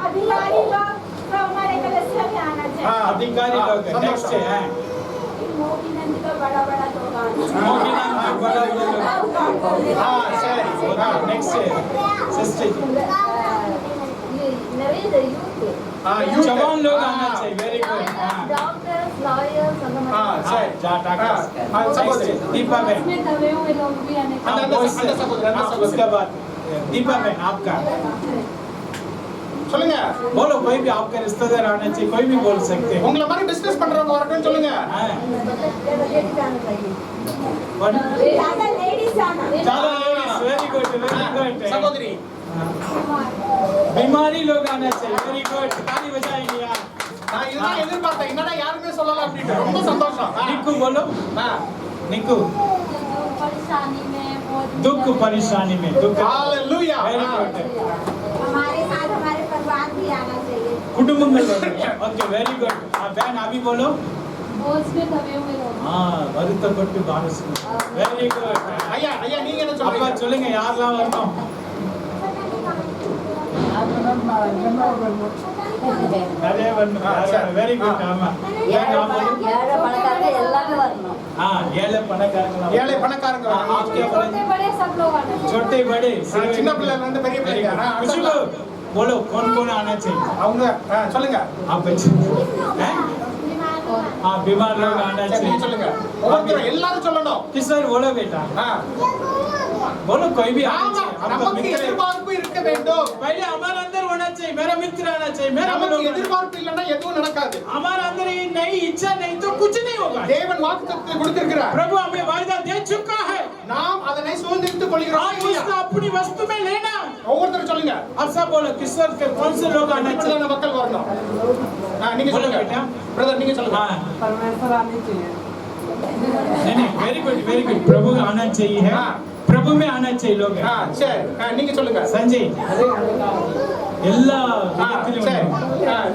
अधिकारी लोग तो हमारे कलेक्शन में आना चाहिए अधिकारी लोग नेक्स्ट है मोदी नंद का बड़ा बड़ा लोग आना मोदी नंद बड़ा लोग சரி नेक्स्ट है सिस्टर யூத் जवान लोग आना चाहिए वेरी गुड डॉक्टर्स लॉयर्स சரி சகோதரி दीपा बहन इसमें दबे हुए लोग भी आने அந்த சகோதரி उसके बाद दीपा बहन आपका சொல்லுங்க बोलो कोई भी आपका रिश्तेदार आना चाहिए कोई भी बोल सकते हैं உங்கள மாதிரி பிசினஸ் பண்றவங்க வரணும்னு சொல்லுங்க लेडीज आना चाहिए वन ज्यादा लेडीज आना चलो लेडीज वेरी गुड சகோதரி बीमारी लोग आना चाहिए वेरी गुड ताली बजाएंगे यार நான் இதுதான் எதிர்பார்த்தேன் என்னடா யாருமே சொல்லல அப்படின்ட்டு ரொம்ப சந்தோஷம் निक्कू बोलो निक्कू परेशानी में बहुत दुख परेशानी में दुख ஹalleluya वेरी गुड हमारे साथ हमारे परिवार भी आना चाहिए कुटुंबंगल ओके वेरी गुड बहन अभी बोलो बोझ में दबे हुए लोग हाँ வருத்தப்பட்டு பாரஸ் வெரி குட் ஐயா ஐயா நீங்க என்ன அப்பா சொல்றீங்க சொல்லுங்க யாரெல்லாம் வரணும் நிறைய வரணும் வெரி குட் ஆமா ஏழை பணக்காரங்க எல்லாமே வரணும் हाँ ஏழை பணக்காரங்க ஏழை பணக்காரங்க வரணும். आपके छोटे बड़े सब लोग आना चाहिए छोटे बड़े சின்ன பிள்ளைல இருந்து பெரிய பிள்ளைங்க कुछ लोग बोलो कौन कौन आना चाहिए அவங்க சொல்லுங்க आप बच्चे हैं हाँ बीमार लोग आना சரி, நீங்க चाहिए சொல்லுங்க ஒவ்வொருத்தரும் எல்லாரும் சொல்லணும் किशोर बोलो बेटा ஆ. बोलो कोई भी आना ஆமா, चाहिए आपका நமக்கு मित्र எதிர்பார்ப்பு இருக்க வேண்டும் पहले हमारे अंदर होना चाहिए मेरा मित्र आना चाहिए मेरा நமக்கு बोलो எதிர்பார்ப்பு இல்லைன்னா எதுவும் நடக்காது हमारे अंदर ये नहीं इच्छा नहीं तो कुछ नहीं होगा தேவன் வாக்குத்தத்தத்தை கொடுத்திருக்கிறார் प्रभु हमें वायदा दे चुका है நாம் அதனை சுதந்திரித்துக் கொள்கிறோம் आप उसको अपनी वस्तु में लेना ஒவ்வொருத்தரும் சொல்லுங்க अब सब बोलो किशोर के कौन से लोग आना चाहिए இப்படிதான மக்கள் வரணும் நீங்க बोलो சொல்லுங்க बेटा பிரதர் நீங்க சொல்லுங்க हाँ परमेश्वर आनी चाहिए नहीं वेरी गुड प्रभु आना चाहिए है हाँ। प्रभु में आना चाहिए लोग சரி நீங்க சொல்லுங்க संजय எல்லா சரி விதத்திலும்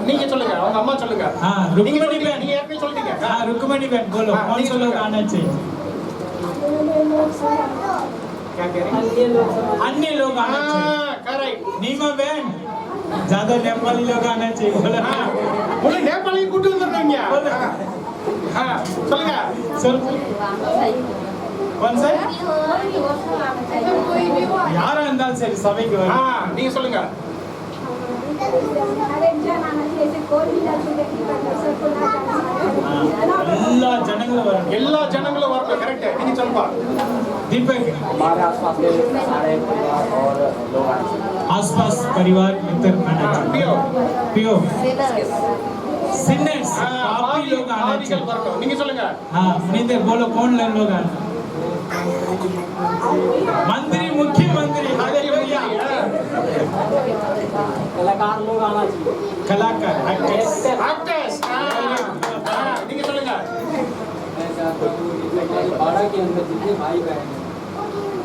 நீங்க சொல்லுங்க அவங்க அம்மா சொல்லுங்க हाँ நீங்க रुक्मणी சொல்லுங்க बहन நீங்க ஏற்கனவே சொல்லிட்டீங்க हाँ रुक्मणी बहन बोलो हाँ, कौन नहीं सा लोग सुनेगा। आना चाहिए क्या कह रही है? अन्य लोग आना चाहिए हाँ, correct. नीमा बहन ज्यादा नेपाली लोग आना चाहिए बोलो हाँ, बोले नेपाली கூட்டி வந்துடுறீங்க. हाँ, சொல்லுங்க. सर कौन सा यार अंदाज से सभी के बारे हाँ, நீங்க சொல்லுங்க. हर एक जन आना चाहिए ऐसे कोई भी लड़की देखी कर सबको ना जाना எல்லா ஜனங்களும் வரணும் எல்லா ஜனங்களும் வரணும். கரெக்ட். நீங்க சொல்லுப்பா. दीपक हमारे आसपास के सारे परिवार और लोग आए थे। आसपास परिवार मित्र आना हाँ, चाहिए पियो. पियो सिन्नर्स हाँ, पापी लोग आना பாவிகள் चाहिए வரணும். நீங்க சொல்லுங்க. हाँ मुनिंदर बोलो कौन लोग आना मंत्री मुख्यमंत्री हालेलुया कलाकार लोग आना चाहिए। कलाकार एक्टर्स Actors. हाँ, நீங்க சொல்லுங்க. ऐसा बाड़ा के अंदर जितने भाई बहन हैं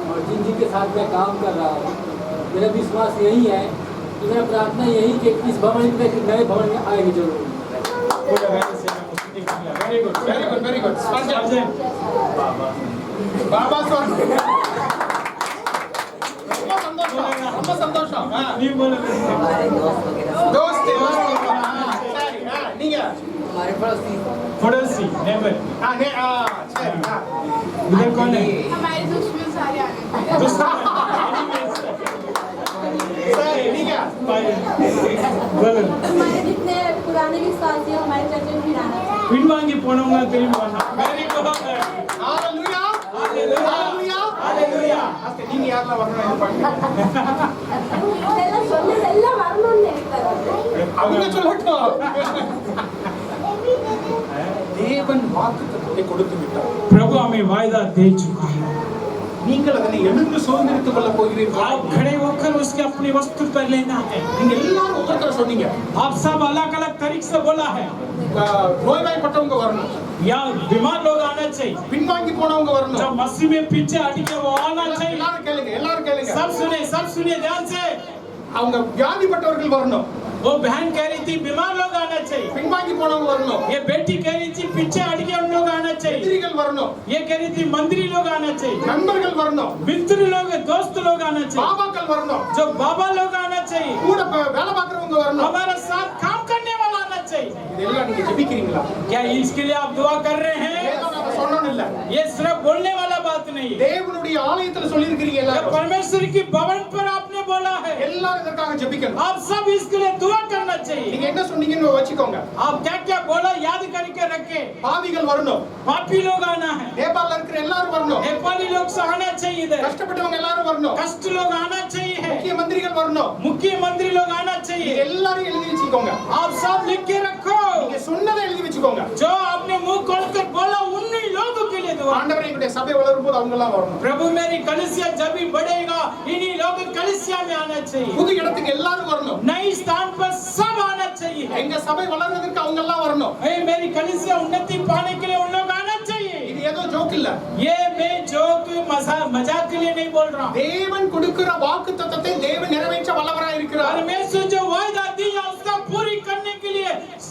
और जिन जिनके साथ मैं काम कर रहा हूँ, मेरा विश्वास यही है कि मेरा प्रार्थना यही कि इस भवन में एक नए भवन में आएंगे जरूर। Very good Very good, very good. Sponsor. Baba சொல். ரொம்ப சந்தோஷம். ரொம்ப சந்தோஷம். हाँ. नहीं बोलो दोस्त சரி. நீங்க हमारे पड़ोसी पड़ोसी नेबर சரி. इधर कौन है हमारे दुश्मन सारे आने சரி. நீங்க बोलो हमारे जितने पुराने विश्वासी हैं हमारे चर्च में भी आना चाहिए பின்வாங்கி போனவங்க திரும்பி வரணும் வெரி குட் ஹalleluya. Hallelujah. ஹalleluya. Hallelujah. அஸ்தி நீங்க யாரெல்லாம் வரணும் எதிர்பார்க்கறீங்க? இதெல்லாம் சொன்னது எல்லாம் வரணும்னு நினைக்கிறேன் அவங்க சொல்லட்டும். தேவன் வாக்குத்தத்தத்தை கொடுத்து விட்டார். प्रभु हमें वायदा दे चुका है நீங்கள் அதனை எழுந்து சுதந்திரித்துக் கொள்ள போகிறீர்கள். आप खड़े होकर उसके अपनी वस्तु पर लेना है நீங்க எல்லாரும் ஒவ்வொருத்தர சொன்னீங்க. आप सब अलग अलग तरीके से बोला है நோய்வாய்ப்பட்டவங்க வரணும். या बीमार लोग आना चाहिए பின்வாங்கி போனவங்க जब வரணும். मसीह में पीछे हट के वो आना चाहिए எல்லாரும் கேளுங்க. எல்லாரும் கேளுங்க. सब सुनिए ध्यान से அவங்க வியாதிப்பட்டவர்கள் வரணும். वो बहन कह रही थी बीमार लोग आना चाहिए பின்வாங்கி போனவங்க வரணும். ये बेटी कह रही थी पीछे हट के उन लोग आना चाहिए எதிரிகள் வரணும். ये कह रही थी मंदिरी लोग आना चाहिए நண்பர்கள் வரணும். मित्र लोग दोस्त लोग आना चाहिए பாபாக்கள் வரணும். जो बाबा लोग आना चाहिए கூட வேலை பார்க்கறவங்க வரணும். हमारे साथ काम करने वाला आना चाहिए இதெல்லாம் நீங்க ஜெபிக்கிறீங்களா? क्या इसके लिए आप दुआ कर रहे हैं ஏதோ நம்ம சொல்லணும் இல்ல. ये सिर्फ बोलने वाला बात नहीं है தேவனுடைய ஆலயத்துல சொல்லி இருக்கீங்க ये எல்லாரும். परमेश्वर की भवन पर आपने बोला है எல்லாரும் இதற்காக ஜெபிக்கணும். आप सब इसके लिए दुआ करना चाहिए நீங்க என்ன சொன்னீங்கன்னு வச்சுக்கோங்க. आप क्या क्या बोला याद करके रखे பாவிகள் வரணும். पापी लोग आना है நேபாளல இருக்கிற எல்லாரும் வரணும். नेपाली लोग से आना चाहिए इधर கஷ்டப்பட்டவங்க எல்லாரும் வரணும். कष्ट लोग आना चाहिए है முக்கிய மந்திரிகள் வரணும். मुख्यमंत्री लोग आना நீங்க चाहिए எல்லாரும் எழுதி வச்சுக்கோங்க. आप सब लिख के रखो நீங்க சொன்னதை எழுதி வச்சுக்கோங்க. जो आपने मुंह खोलकर बोला उन्हीं लोगों के लिए दुआ ஆண்டவரே எங்களுடைய சபை வளரும் போது அவங்க எல்லாம் வரணும். प्रभु मेरी कलीसिया जब भी बढ़ेगा इन्हीं लोग कलीसिया में आना चाहिए புது இடத்துக்கு எல்லாரும் வரணும். नई स्थान पर सब आना चाहिए எங்க சபை வளர்றதுக்கு அவங்க எல்லாம் வரணும். ए मेरी कलीसिया उन्नति पाने के लिए उन लोग आना चाहिए இது ஏதோ ஜோக் இல்ல. ये मैं जोक मजाक के लिए नहीं बोल रहा हूँ தேவன் கொடுக்கிற வாக்குத்தத்தத்தை தேவன் நிறைவேற்ற வல்லவராய் இருக்கிறார். परमेश्वर जो वायदा दिया उसका पूरी करने के लिए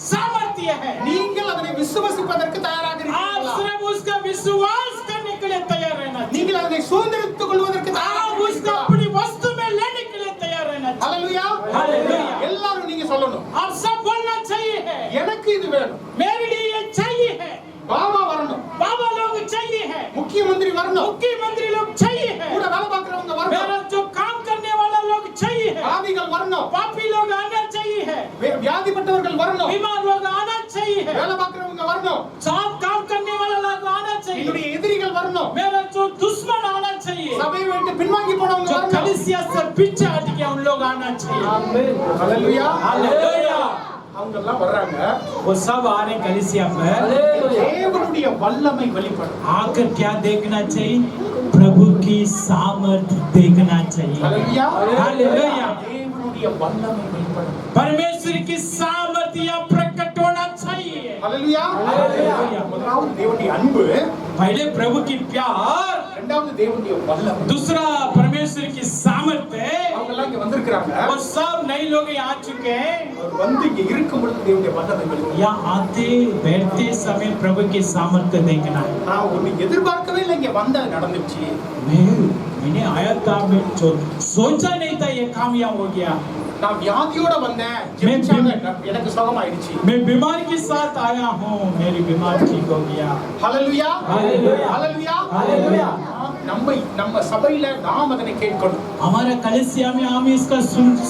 सामर्थ्य है நீங்கள் அதனை விசுவாசிப்பதற்கு தயாராக आप இருக்கிறீர்களா? सिर्फ उसका विश्वास करने के लिए तैयार रहना चाहिए நீங்கள் அதனை சுதந்திரித்துக் கொள்வதற்கு தயாராக आप उसका இருக்கிறீர்களா? अपनी वस्तु में लेने के लिए तैयार रहना चाहिए ஹalleluya. हालेलुया எல்லாரும் நீங்க சொல்லணும். आप सब बोलना चाहिए है எனக்கு இது வேணும். मेरे लिए ये चाहिए है பாபா வரணும். बाबा लोग चाहिए है முக்கிய மந்திரி வரணும். मुख्यमंत्री लोग चाहिए है கூட வேலை பார்க்கறவங்க வரணும். मेरा जो काम करने वाला लोग चाहिए है பாவிகள் வரணும். पापी लोग आना चाहिए है வியாதிப்பட்டவர்கள் வரணும். बीमार लोग आना चाहिए है வேலை பார்க்கறவங்க வரணும். साथ काम करने वाला लोग आना चाहिए என்னுடைய எதிரிகள் வரணும். मेरा जो दुश्मन आना चाहिए சபையை விட்டு பின்வாங்கி போனவங்க जो வரணும். कलीसिया से पीछे हट गया उन लोग आना चाहिए ஹalleluya. हालेलुया அவங்க எல்லாம் வர்றாங்க. वो सब आ रहे कलीसिया पर தேவனுடைய வல்லமை வெளிப்படும். आकर क्या देखना चाहिए प्रभु की सामर्थ्य देखना चाहिए ஹalleluya. हालेलुया தேவனுடைய வல்லமை வெளிப்படும். परमेश्वर की सामर्थ्य प्रकट होना चाहिए ஹalleluya. हालेलुया முதலாவது தேவனுடைய அன்பு, पहले प्रभु की प्यार இரண்டாவது தேவனுடைய வல்லமை. दूसरा परमेश्वर की सामर्थ्य है। அவங்க எல்லாம் இங்க வந்திருக்காங்க. वो सब नए लोग यहाँ आ चुके हैं। அவர் வந்து இங்க இருக்கும் பொழுது தேவனுடைய வல்லமை வெளிப்படும். यहाँ आते बैठते समय प्रभु की सामर्थ्य देखना है। நான் ஒண்ணு எதிர்பார்க்கவே இல்லை, இங்க வந்த நடந்துச்சு. मैंने आया था, मैं सोचा नहीं था ये काम यहाँ हो गया। நான் வியாதியோட வந்தேன், ஜெபிச்சாங்க, எனக்கு சுகமாயிடுச்சு. मैं बीमारी के साथ आया हूँ, मेरी बीमारी ठीक हो गया। ஹல்லேலூயா, ஹல்லேலூயா, ஹல்லேலூயா, ஹல்லேலூயா। நம்ம சபையில நாம் அதனை கேட்கணும். हमारा कलीसिया में हमें इसका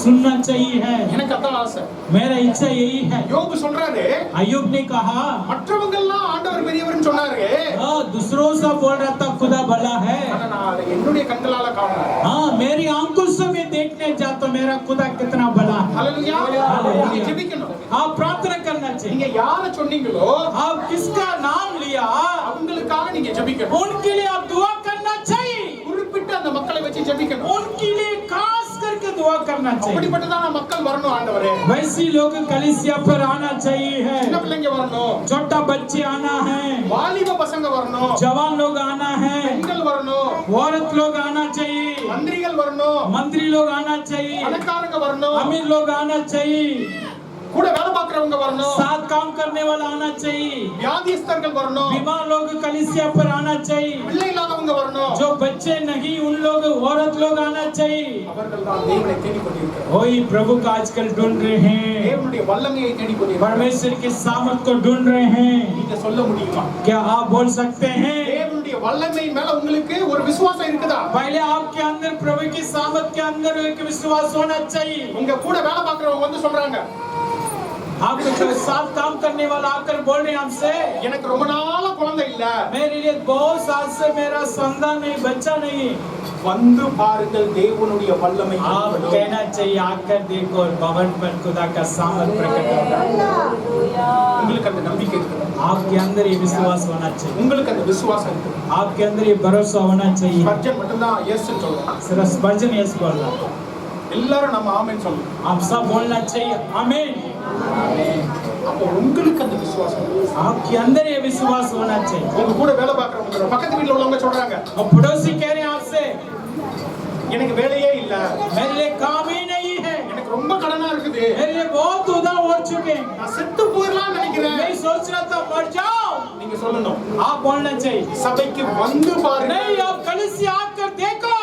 सुनना चाहिए है। எனக்கு அதான் ஆசை. मेरा इच्छा यही है। யோபு சொல்றாரு, अय्यूब ने कहा, மற்றவங்க எல்லாம் ஆண்டவர் பெரியவர்னு சொன்னாரு, दूसरों से बोल रहा था खुदा भला है। ஆனா நான் அதை என்னுடைய கண்களால காணணும். हाँ, मेरी आंखों से मैं देखने जाता मेरा खुदा कितना भला है। ஹல்லேலூயா, ஹல்லேலூயா। நீங்க ஜெபிக்கணும். आप प्रार्थना करना चाहिए। நீங்க யார சொன்னீங்களோ आप किसका नाम लिया, அவங்களுக்காக நீங்க ஜெபிக்கணும். उनके लिए आप दुआ करना चाहिए। குறிப்பிட்ட அந்த மக்களை வச்சு ஜெபிக்கணும். उनके लिए खास करके दुआ करना चाहिए। அப்படிப்பட்டதான மக்கள் வரணும் ஆண்டவரே. वैसी लोग कलीसिया पर आना चाहिए है। சின்ன பிள்ளைங்க வரணும், छोटा बच्चे आना है, வாலிப பசங்க வரணும், जवान लोग आना है, பெண்கள் வரணும், औरत लोग आना चाहिए, மந்திரிகள் வரணும், मंत्री लोग आना चाहिए, பணக்காரங்க வரணும், अमीर लोग आना चाहिए, கூட வேலை பார்க்கறவங்க வரணும், साथ काम करने वाला आना चाहिए, வியாதிஸ்தர்கள் வரணும், बीमार लोग कलीसिया पर आना चाहिए, பிள்ளை இல்லாதவங்க வரணும். जो बच्चे नहीं उन लोग औरत लोग आना चाहिए। அவர்கள் தான் தேவனை தேடிக் கொண்டிருக்கிறார்கள். वही प्रभु का आजकल ढूंढ रहे हैं, தேவனுடைய வல்லமையை தேடிக் கொண்டிருக்கிறார்கள். परमेश्वर की सामर्थ को ढूंढ रहे हैं। நீங்க சொல்ல முடியுமா? क्या आप बोल सकते हैं? தேவனுடைய வல்லமை மேல உங்களுக்கு ஒரு விசுவாசம் இருக்குதா? पहले आपके अंदर प्रभु की सामर्थ के अंदर एक विश्वास होना चाहिए। உங்க கூட வேலை பார்க்கறவங்க வந்து சொல்றாங்க, आपके जो साथ काम करने वाला आकर बोल रहे हैं हमसे, எனக்கு ரொம்ப நாளா குழந்தை இல்ல, मेरे लिए बहुत साल से मेरा संतान नहीं, बच्चा नहीं। வந்து பாருங்கள் தேவனுடைய வல்லமை. आप कहना चाहिए आकर देखो भवन पर खुदा का सामर्थ प्रकट होगा। உங்களுக்கு அந்த நம்பிக்கை இருக்கு, आपके अंदर ये विश्वास होना चाहिए, உங்களுக்கு அந்த விசுவாசம் இருக்கு. आपके अंदर ये भरोसा होना चाहिए। ஸ்பர்ஜன் மட்டும்தான் எஸ் சொல்றாங்க. सिर्फ स्पर्जन यस बोल रहा है, எல்லாரும் நம்ம ஆமென் சொல்லணும். आप सब बोलना चाहिए आमीन। அப்போ உங்களுக்கு அந்த விசுவாசம் இருக்கு. आपके अंदर ये विश्वास होना चाहिए। உங்க கூட வேலை பார்க்கறவங்க பக்கத்து வீட்ல உள்ளவங்க சொல்றாங்க, और पड़ोसी कह रहे हैं आपसे, எனக்கு வேலையே இல்ல, मेरे लिए काम ही नहीं है, எனக்கு ரொம்ப கடனா இருக்குது, मेरे लिए बहुत उधार हो चुके हैं, நான் செத்து போயிரலாம்னு நினைக்கிறேன். मैं सोच रहा था मर जाओ। நீங்க சொல்லணும், आप बोलना चाहिए, சபைக்கு வந்து பாருங்க. नहीं आप कलीसिया आकर देखो,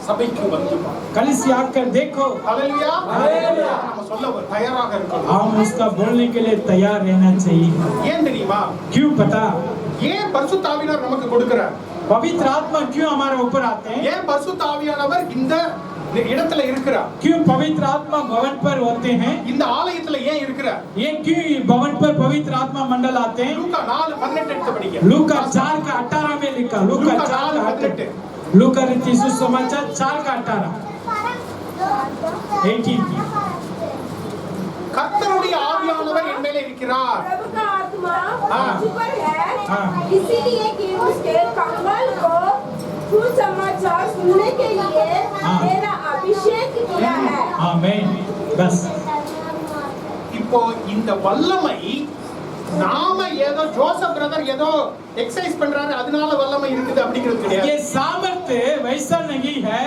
சபைக்கு வந்து பாருங்க. कलीसिया आकर देखो। ஹல்லேலூயா, ஹல்லேலூயா। நம்ம சொல்ல தயாராக இருக்கணும். हम उसका बोलने के लिए तैयार रहना चाहिए। ஏன் தெரியுமா? क्यों पता? ஏன் பரிசுத்த ஆவியானவர் நமக்கு கொடுக்கிறார்? पवित्र आत्मा क्यों हमारे ऊपर आते हैं? ஏன் பரிசுத்த ஆவியானவர் இந்த இடத்துல இருக்கிறார்? क्यों पवित्र आत्मा भवन पर होते हैं? இந்த ஆலயத்துல ஏன் இருக்கிறார்? ये क्यों भवन पर पवित्र आत्मा मंडल आते हैं? லூக்கா 4:18 எடுத்து படிங்க. लूका 4:18 में लिखा, लूका 4:18, लूका रीति सुसमाचार 4:18, 18। கர்த்தருடைய ஆவியானவர் என் மேலே இருக்கிறார். प्रभु का आत्मा हाँ। मुझ पर है, हाँ। इसीलिए कि उसके कमल को सुसमाचार सुनने के लिए हाँ। मेरा अभिषेक किया है। आमीन। बस இப்போ இந்த வல்லமை நாம ஏதோ ஜோசப் பிரதர் ஏதோ எக்ஸசைஸ் பண்றாரு அதனால வல்லமை இருக்குது அப்படிங்கிறது கிடையாது. ये सामर्थ्य वैसा नहीं है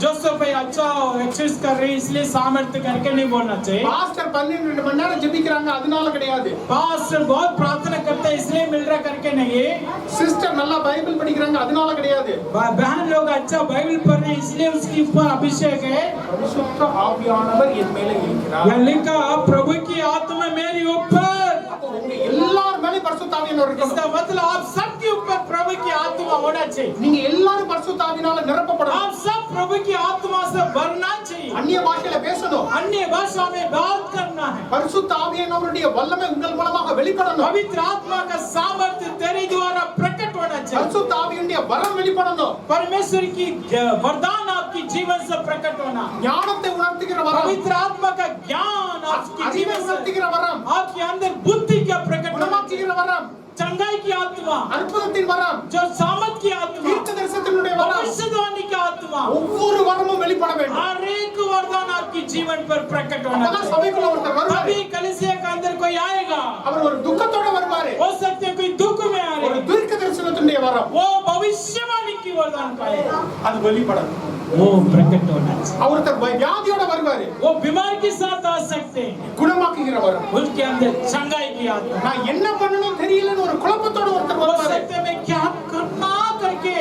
जोसेफ भाई अच्छा एक्सरसाइज कर रहे हैं इसलिए सामर्थ्य करके नहीं बोलना चाहिए। பாஸ்டர் 12 மணி நேரம் ஜெபிக்கிறாங்க அதனால கிடையாது. पास्टर बहुत प्रार्थना करते हैं इसलिए मिल रहा करके नहीं। சிஸ்டர் நல்லா பைபிள் படிக்கிறாங்க அதனால கிடையாது. बहन लोग अच्छा बाइबल पढ़ रहे हैं इसलिए उसके ऊपर अभिषेक है। பரிசுத்த ஆவியானவர் என் மேலே இருக்கிறார். यह लिखा प्रभु की आत्मा मेरे ऊपर। அப்போ உங்க எல்லார் மேலே பரிசுத்த ஆவியானவர் इसका இருக்கணும். मतलब आप सबके ऊपर प्रभु की आत्मा होना चाहिए। நீங்க எல்லாரும் பரிசுத்த ஆவியானால நிரப்பப்படணும். आप सब प्रभु की आत्मा से भरना चाहिए। அந்நிய பாஷையில பேசணும். अन्य भाषा में बात करना है। பரிசுத்த ஆவியானவருடைய வல்லமை உங்கள் மூலமாக வெளிப்படணும். पवित्र आत्मा का सामर्थ्य तेरे द्वारा प्रकट होना चाहिए। பரிசுத்த ஆவியுடைய வரம் வெளிப்படணும். परमेश्वर की वरदान आपकी जीवन से प्रकट होना। ஞானத்தை உணர்த்துகிற வரம், पवित्र आत्मा का ज्ञान आपकी அறிவை जीवन से, உணர்த்துகிற வரம், आपके अंदर बुद्धि का प्रकट होना चाहिए। குணமாக்குகிற வரம், चंगाई की आत्मा, அற்புதத்தின் வரம், जो सामर्थ की आत्मा, தீர்க்கதரிசனத்தினுடைய வரம், भविष्यवाणी की आत्मा, ஒவ்வொரு வரமும் வெளிப்பட வேண்டும். हर एक वरदान आपकी जीवन पर प्रकट होना அப்பதான் चाहिए। சபைக்குள்ள ஒருத்தர் வருவாரு. तभी कलीसिया के अंदर कोई आएगा, அவர் ஒரு துக்கத்தோட வருவாரு. हो सकते हैं कोई दुख में आ ஒரு रहे, தீர்க்கதரிசனத்தினுடைய வரம், वो भविष्यवाणी की की वरदान पाएगा அது வெளிப்படும். वो प्रकट होना चाहिए। ஒருத்தர் வியாதியோட வருவாரு, वो बीमार के साथ आ सकते हैं, குணமாக்குகிற வரும். उनके अंदर चंगाई की आत्मा। நான் என்ன பண்ணணும் தெரியலன்னு ஒரு குழப்பத்தோட ஒருத்தர் हो வருவாரு, सकता है मैं क्या करना करके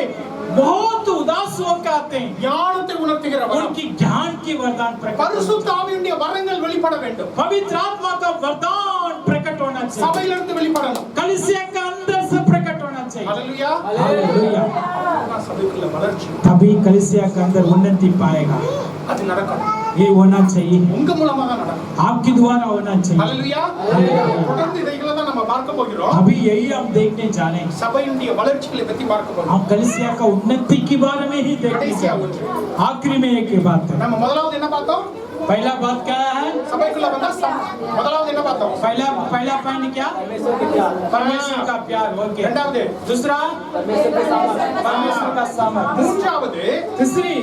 बहुत उदास होकर आते हैं, ஞானத்தை உணர்த்துகிற வரம். उनकी ज्ञान की वरदान प्रकट होना चाहिए। பரிசுத்த ஆவியுடைய வரங்கள் வெளிப்பட வேண்டும். पवित्र आत्मा का वरदान प्रकट होना चाहिए, சபையிலிருந்து வெளிப்படணும். कलीसिया का अंदर से प्रकट होना चाहिए। ஹalleluya. हालेलुया। சபைக்குள்ள வளர்ச்சி तभी कलीसिया के अंदर उन्नति पाएगा। அது நடக்கணும். ये होना चाहिए, உங்க மூலமா தான் நடக்கும். आपके द्वारा होना चाहिए। ஹalleluya. தொடர்ந்து இதைகளை தான் நம்ம பார்க்க போகிறோம். अभी यही हम देखने जाने हैं। சபையினுடைய வளர்ச்சிகளை பத்தி பார்க்க போறோம். हम कलीसिया का उन्नति के बारे में ही देखने जाएंगे। आखिरी में एक बात है, நம்ம முதலாவது என்ன பார்த்தோம்? पहला बात क्या है? சபைக்குள்ள வந்தா முதலாவது என்ன பார்த்தோம்? पहला पॉइंट क्या? परमेश्वर के प्यार, परमेश्वर का प्यार। ओके। இரண்டாவது दूसरा परमेश्वर के सामर्थ्य, परमेश्वर का सामर्थ्य। மூன்றாவது तीसरी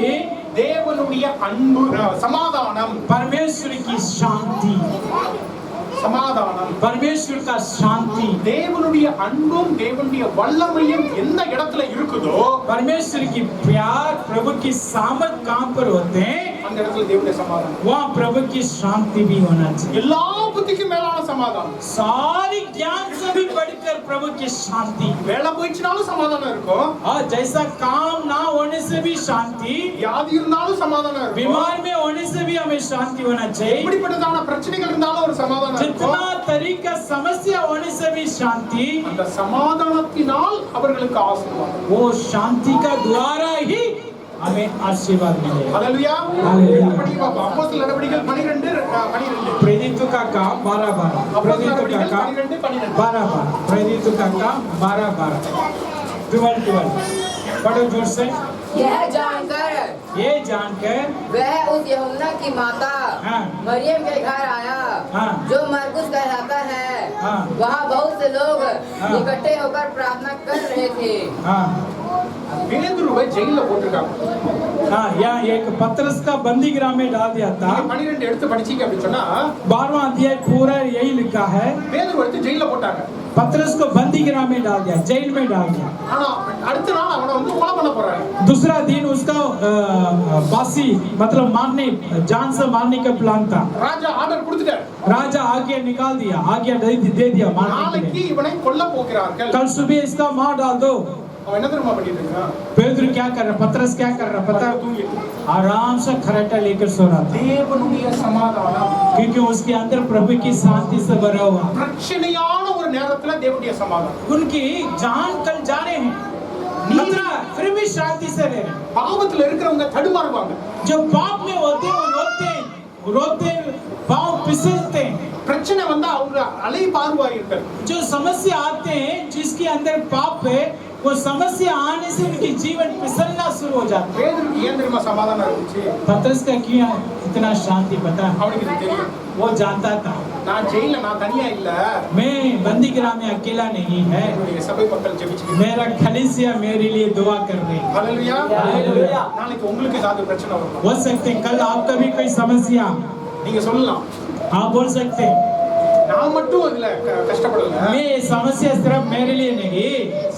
தேவனுடைய அன்பு, சமாதானம். परमेश्वर की शांति, சமாதானம். परमेश्वर का शांति। தேவனுடைய அன்பும் தேவனுடைய வல்லமையும் எந்த இடத்துல இருக்குதோ परमेश्वर की प्यार, प्रभु की सामर्थ कहाँ पर होते हैं, அந்த இடத்துல தேவனுடைய சமாதானம். वहाँ प्रभु की शांति भी होना चाहिए। எல்லா புத்திக்கும் மேலான சமாதானம். सारी ज्ञान से भी बढ़कर प्रभु की शांति। வேலை போயிடுச்சுனாலும் சமாதானம் இருக்கும், और जैसा काम ना होने से भी शांति, வியாதி இருந்தாலும் சமாதானம் இருக்கும், बीमार में होने से भी हमें शांति होना चाहिए, இப்படிப்பட்டதான பிரச்சனைகள் இருந்தாலும் ஒரு சமாதானம் இருக்கும். जितना तरीका समस्या होने से भी शांति। அந்த சமாதானத்தினால் அவர்களுக்கு ஆசீர்வாதம். वो शांति का द्वारा ही हमें आशीर्वाद मिलेगा। ஹalleluya. ஹalleluya. அப்படி அப்போஸ்தலர் நடவடிக்கைகள் 12 प्रेरितों का काम 12-12, प्रेरितों का काम 12-12, प्रेरितों का काम 12-12, 12-12। पढ़ो जोर से। यह जानकर ये जानकर वह उस यूहन्ना की माता हाँ। मरियम के घर आया, हाँ। जो मरकुस कहलाता है। हाँ। वहाँ बहुत से लोग हाँ। इकट्ठे होकर प्रार्थना कर रहे थे। हाँ பேதுருவை ஜெயில்ல போட்டுருக்காங்க. हाँ, यहाँ एक पतरस का बंदी गृह में डाल दिया था। 12 எடுத்து படிச்சீங்க அப்படி சொன்னா 12वां अध्याय पूरा यही लिखा है, பேதுருவை எடுத்து ஜெயில்ல போட்டாங்க. पतरस को बंदी गृह में डाल दिया, जेल में डाल दिया। ஆனா அடுத்த நாள் அவனை வந்து கொலை பண்ண போறாங்க. दूसरा दिन उसका फांसी मतलब मारने, जान से मारने का प्लान था। ராஜா ஆர்டர் கொடுத்துட்டார். राजा आज्ञा निकाल दिया, आज्ञा दे दिया मारने के நாளைக்கு लिए। இவனை கொல்ல போகிறார்கள். कल सुबह इसका मार डाल दो। அவன் என்ன தெரியுமா பண்ணிட்டு இருக்கான்? पेदर क्या कर रहा, पतरस क्या कर रहा पता? आराम से खराटा लेकर सो रहा था, தேவனுடைய சமாதானம். क्योंकि उसके अंदर प्रभु की शांति से भरा हुआ। பிரச்சனையான ஒரு நேரத்துல தேவனுடைய சமாதானம். उनकी जान कल जा रहे हैं, खतरा, फिर भी शांति से रह रहे हैं। பாவத்துல இருக்கிறவங்க தடுமாறுவாங்க. जो पाप में होते हैं वो रोते पाँव फिसलते हैं। பிரச்சனை வந்தா அவங்க அலை பார்வாயிருக்கள். जो समस्या आते हैं, जिसके अंदर पाप है, वो समस्या आने से उनकी जीवन फिसलना शुरू हो जाता है। பேதுருக்கு ஏன் தெரியுமா சமாதானம் இருந்துச்சு? पतरस का क्यों इतना शांति पता? அவனுக்கு இது தெரியும். वो जानता था நான் ஜெயில நான் தனியா இல்ல, मैं बंदी गृह में अकेला नहीं है, என்னுடைய சபை மக்கள் ஜெபிச்சுக்கிட்டு. मेरा कलीसिया मेरे लिए दुआ कर रहे हैं। ஹalleluya. हालेलुया। நாளைக்கு உங்களுக்கு ஏதாவது பிரச்சனை வரும், हो सकते हैं कल आपका भी कोई समस्या, நீங்க சொல்லலாம் आप बोल सकते हैं நான் மட்டும் அதுல கஷ்டப்படல, मैं ये समस्या सिर्फ मेरे लिए नहीं,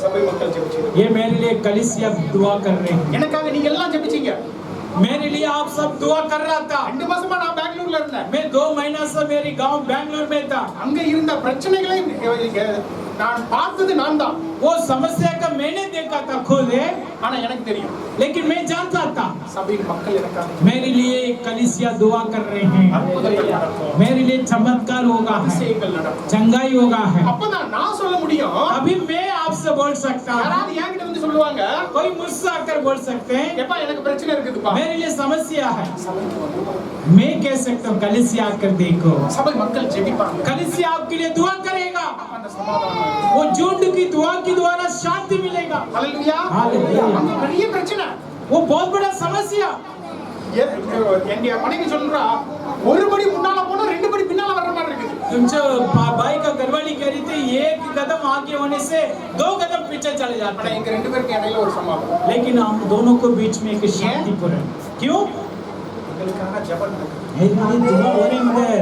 சபை மக்கள் ஜெபிச்சுக்கிட்டு. ये मेरे लिए कलीसिया दुआ कर रहे हैं। எனக்காக நீங்க எல்லாம் ஜெபிச்சீங்க. मेरे लिए आप सब दुआ कर रहा था। 2 மாசமா நான் பெங்களூர்ல இருந்தேன். मैं 2 महीना से मेरी गांव बैंगलोर में था। அங்க இருந்த பிரச்சனைகளை நான் பார்த்தது நான் தான். वो समस्या का मैंने देखा था खुद है, ஆனா எனக்கு தெரியும் लेकिन मैं जानता था சபையின் மக்கள் எனக்காக मेरे लिए कलीसिया दुआ कर रहे हैं, அற்புதங்கள் நடக்கும், मेरे लिए चमत्कार होगा है, அதிசயங்கள் நடக்கும். चंगाई होगा है। அப்பதான் நான் சொல்ல முடியும். अभी मैं आपसे बोल सकता हूँ, யாராவது என்கிட்ட வந்து சொல்லுவாங்க, कोई मुझसे आकर बोल सकते हैं எப்பா எனக்கு பிரச்சனை இருக்குதுப்பா. मेरे लिए समस्या है, சபைக்கு வந்து मैं कह सकता हूँ कलीसिया आकर देखो, சபை மக்கள் ஜெபிப்பாங்க. कलीसिया आपके लिए दुआ करेगा, அந்த சமாதானம். वो झुंड की दुआ के द्वारा शांति मिलेगा। ஹalleluya. ஹalleluya. அங்க பெரிய பிரச்சனை. वो बहुत बड़ा समस्या। என்னுடைய மனைவி சொல்றா, ஒரு படி முன்னால போனா 2 படி பின்னால வர்ற மாதிரி இருக்குது. जो भाई का घरवाली कह रही थी, एक कदम आगे होने से 2 कदम पीछे चले जाते ஆனா हैं, எங்க 2 பேருக்கு இடையில ஒரு சமாதானம். लेकिन हम दोनों को बीच में एक शांतिपूर्ण, क्यों? எங்களுக்காக ஜெபம் நடக்குது. मेरे लिए दुआ हो रही है,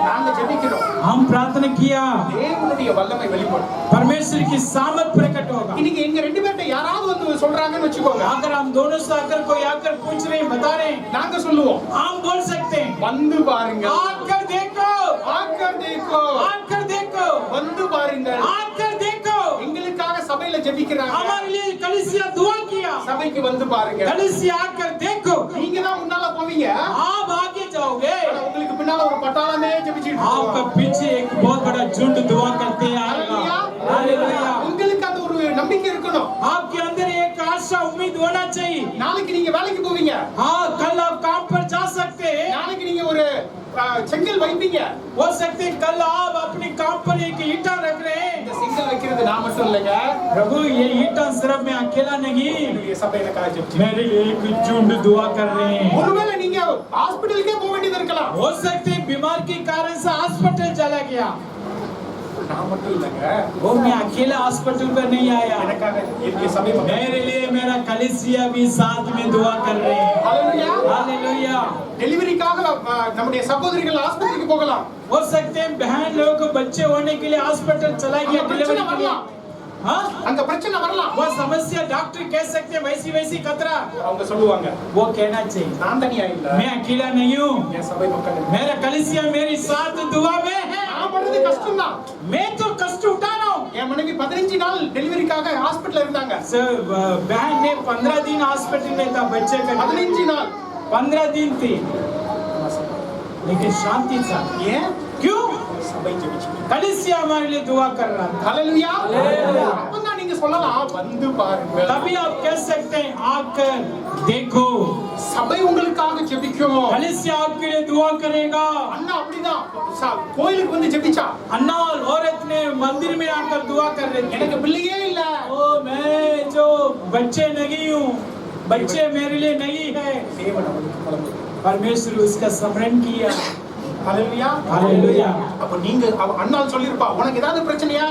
நாங்க ஜெபிக்கிறோம் हम प्रार्थना किया தேவனுடைய வல்லமை வெளிப்படும் परमेश्वर की सामर्थ प्रकट होगा। இன்னைக்கு எங்க ரெண்டு பேர்ட்ட யாராவது வந்து சொல்றாங்கன்னு வெச்சுக்கோங்க अगर हम दोनों से आकर कोई आकर पूछ रहे हैं, बता रहे हैं, நாங்க சொல்லுவோம் हम बोल सकते हैं வந்து பாருங்க आकर देखो, ஆக்கர் देखो आकर देखो, வந்து பாருங்க आकर देखो। எங்களுக்காக சபையில ஜெபிக்கிறாங்க हमारे लिए कलीसिया दुआ किया, சபைக்கு வந்து பாருங்க कलीसिया आकर देखो। நீங்க தான் முன்னால போவீங்க आप आगे जाओगे, ஆனா உங்களுக்கு பின்னால ஒரு பட்டாளமே ஜெபிச்சிட்டு आपका இருக்கும் पीछे एक बहुत बड़ा झुंड दुआ करते आएगा। हालेलुया। உங்களுக்கு அந்த ஒரு நம்பிக்கை இருக்கணும் आपके अंदर एक आशा उम्मीद होना चाहिए। நாளைக்கு நீங்க வேலைக்கு போவீங்க हाँ, कल आप काम पर जा सकते हैं, நாளைக்கு நீங்க ஒரு செங்கல் வைப்பீங்க हो सकते हैं कल आप अपने काम पर एक ईंटा रख रहे हैं। இந்த செங்கல் வைக்கிறது நான் மட்டும் இல்லைங்க प्रभु ये ईंटा सिर्फ मैं अकेला नहीं, என்னுடைய சபையிலக்காக ஜெபிச்சு मेरे लिए एक झुंड दुआ कर रहे हैं। ஒருவேளை நீங்க ஹாஸ்பிடலுக்கே போக வேண்டியது இருக்கலாம் हो सकते हैं बीमार के कारण से हॉस्पिटल चला गया, நான் மட்டும் இல்லைங்க वो मैं अकेला हॉस्पिटल पर नहीं आया, எனக்காக என்னுடைய சபை மக்கள் मेरे लिए मेरा कलीसिया भी साथ में दुआ कर रहे हैं। ஹalleluya हालेलुया। டெலிவரிக்காக நம்முடைய சகோதரிகள் ஆஸ்பத்திரிக்கு போகலாம் हो सकते हैं बहन लोगों को बच्चे होने के लिए हॉस्पिटल चला गया அந்த डिलीवरी பிரச்சனை के लिए। வரலாம் हाँ, அந்த பிரச்சனை வரலாம் वो समस्या डॉक्टर कह सकते हैं वैसी वैसी खतरा, அவங்க சொல்லுவாங்க वो कहना चाहिए நான் தனியா இல்ல मैं अकेला नहीं हूँ, என் சபை மக்கள் मेरा कलीसिया मेरी साथ दुआ में है। நான் படுறது கஷ்டம் தான் मैं तो कष्ट उठा रहा हूँ। என் மனைவி 15 நாள் டெலிவரிக்காக ஹாஸ்பிடல்ல இருந்தாங்க बहन ने 15 दिन हॉस्पिटल में था बच्चे का, 15 நாள் 15 दिन थी, लेकिन शांति था। ஏன் क्यों? சபை ஜெபிச்சு कलीसिया हमारे लिए दुआ कर रहा था। ஹalleluya அப்பதான் நீங்க சொல்லலாம் வந்து பாருங்க तभी आप कह सकते हैं आकर देखो, சபை உங்களுக்காக ஜெபிக்கும் कलीसिया आपके लिए दुआ करेगा। அண்ணா அப்படிதான் கோயிலுக்கு வந்து ஜெபிச்சா अन्ना और औरत ने मंदिर में आकर दुआ कर रहे थे, எனக்கு பிள்ளையே இல்ல ओ मैं जो बच्चे नहीं हूँ, बच्चे मेरे लिए नहीं है। தேவன் அவனுக்கு பலன் परमेश्वर उसका स्मरण किया। ஹalleluya हालेलुया। அப்ப நீங்க அண்ணால் சொல்லிருப்பா உனக்கு ஏதாவது பிரச்சனையா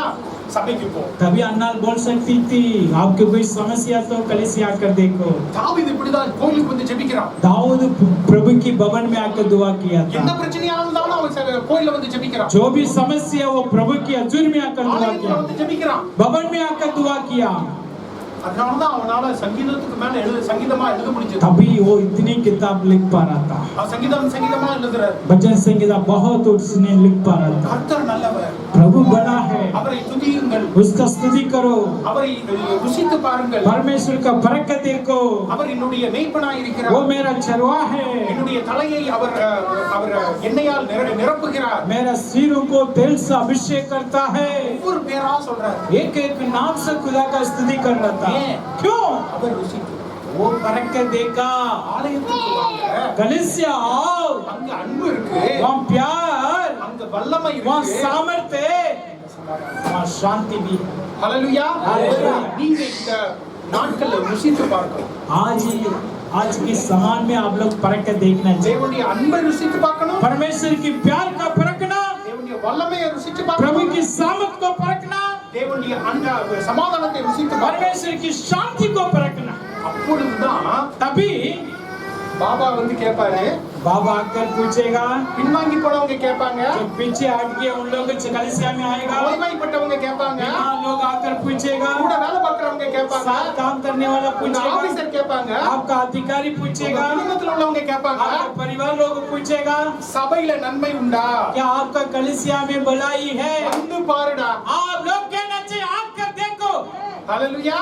சபைக்கு போ तभी अन्ना बोल सकती थी आपको कोई समस्या तो कलीसिया आकर देखो। தாவீது இப்படிதான் கோயிலுக்கு வந்து ஜெபிக்கிறான் दाऊद प्रभु की भवन में आकर दुआ किया என்ன था। பிரச்சனையா இருந்தாலும் அவன் கோயில்ல வந்து ஜெபிக்கிறான் जो भी समस्या वो प्रभु की हजूर में आकर दुआ ஆலயத்துல किया, வந்து ஜெபிக்கிறான் भवन में आकर दुआ किया। அதனாலதான் அவனால சங்கீதத்துக்கு மேல சங்கீதமா எழுத முடிஞ்சது तभी वो इतनी किताब लिख पा रहा था, சங்கீதமா எழுதுறாரு भजन संगीता बहुत उसने लिख पा रहा था। கர்த்தர் நல்லவர் प्रभु बड़ा है, அவரை துதியுங்கள் उसका स्तुति करो, அவரை ருசித்து பாருங்கள் परमेश्वर का बरकत देखो, அவர் என்னுடைய மேய்ப்பனாய் वो இருக்கிறார் मेरा चरवाह है, என்னுடைய தலையை அவர் எண்ணெயால் நிரப்புகிறார் मेरा सिरों को तेल से अभिषेक करता है। ஒவ்வொரு பேரா சொல்றாரு एक एक नाम से खुदा का स्तुति कर रहा था। ये। क्यों? அவர் ருசித்து वो बरकत देखा। ஆலயத்துக்கு வாங்க कलीसिया आओ, அங்க அன்பு இருக்கு वहाँ प्यार, அங்க வல்லமை वहाँ இருக்கு सामर्थ्य है, वहाँ शांति भी है। ஹalleluya ஹalleluya. நீங்க இந்த நாட்கள்ல ருசித்து பார்க்கணும் आज की समान में आप लोग बरकत देखना चाहिए। தேவனுடைய அன்பை ருசித்து பார்க்கணும் परमेश्वर की प्यार का परखना, தேவனுடைய வல்லமையை ருசித்து प्रभु பார்க்கணும் की सामर्थ को परखना, தேவனுடைய சமாதானத்தை ருசித்து பார்க்கணும் परमेश्वर की शांति को परखना। அப்பொழுதுதான் तभी பாபா வந்து கேட்பாரு बाबा आकर पूछेगा, பின்வாங்கி போனவங்க கேட்பாங்க जो पीछे हट गए उन लोग कलीसिया में आएगा। ஓய்வாய்ப்பட்டவங்க கேட்பாங்க यहाँ लोग आकर पूछेगा, கூட வேலை பார்க்கறவங்க கேட்பாங்க साथ काम करने वाला உங்க पूछेगा, ஆபீசர் கேட்பாங்க आपका अधिकारी உங்க पूछेगा, குடும்பத்துல உள்ளவங்க கேட்பாங்க आपका परिवार लोग पूछेगा, சபையில நன்மை உண்டா क्या आपका कलीसिया में भलाई है? வந்து பாருடா आप लोग कहना चाहिए आकर देखो, ஹalleluya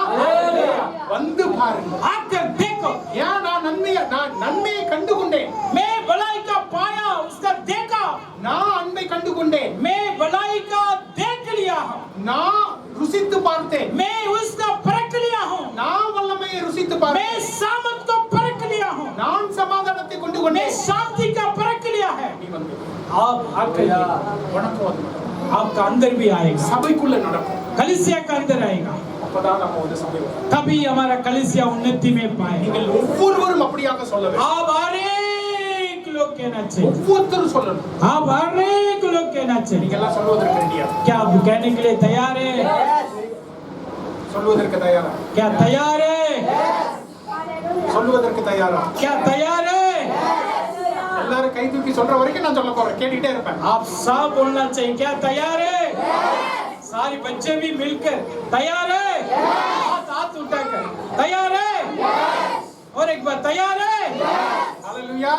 வந்து பாருங்க आकर देखो। ஏன் நான் நன்மையை கண்டு கொண்டேன் मैं भलाई का पाया, उसका देखा, நான் அன்பை கண்டு கொண்டேன் मैं भलाई का देख लिया हूँ, நான் ருசித்து பார்த்தேன் मैं उसका परख लिया हूँ, நான் வல்லமையை ருசித்து मैं பார்த்தேன் सामर्थ को परख लिया हूँ, நான் சமாதானத்தை கொண்டு मैं கொண்டேன் शांति का परख लिया है। நீ வந்து आप आकर உனக்கு வந்து आपका अंदर भी आएगा, சபைக்குள்ள நடக்கும் कलीसिया का अंदर आएगा, அப்பதான் நம்ம வந்து சபை வரும். तभी हमारा कलीसिया उन्नति में पाएगा। நீங்கள் ஒவ்வொருவரும் அப்படியாக சொல்ல வேண்டும் आप हर एक लोग कहना चाहिए, ஒவ்வொருத்தரும் சொல்லணும் आप हर एक लोग कहना चाहिए। நீங்க எல்லாம் சொல்வதற்கு ரெடியா क्या आप कहने के लिए तैयार है? சொல்வதற்கு தயாரா क्या तैयार है? சொல்வதற்கு தயாரா क्या तैयार है? எல்லாரும் கை கை தூக்கி சொல்ற வரைக்கும் நான் சொல்ல போறேன், கேட்டுக்கிட்டே இருப்பேன். आप सब बोलना चाहिए, क्या तैयार है? सारे बच्चे भी मिलकर तैयार है? हाथ उठाकर तैयार है? और एक बार तैयार है? ஹalleluya.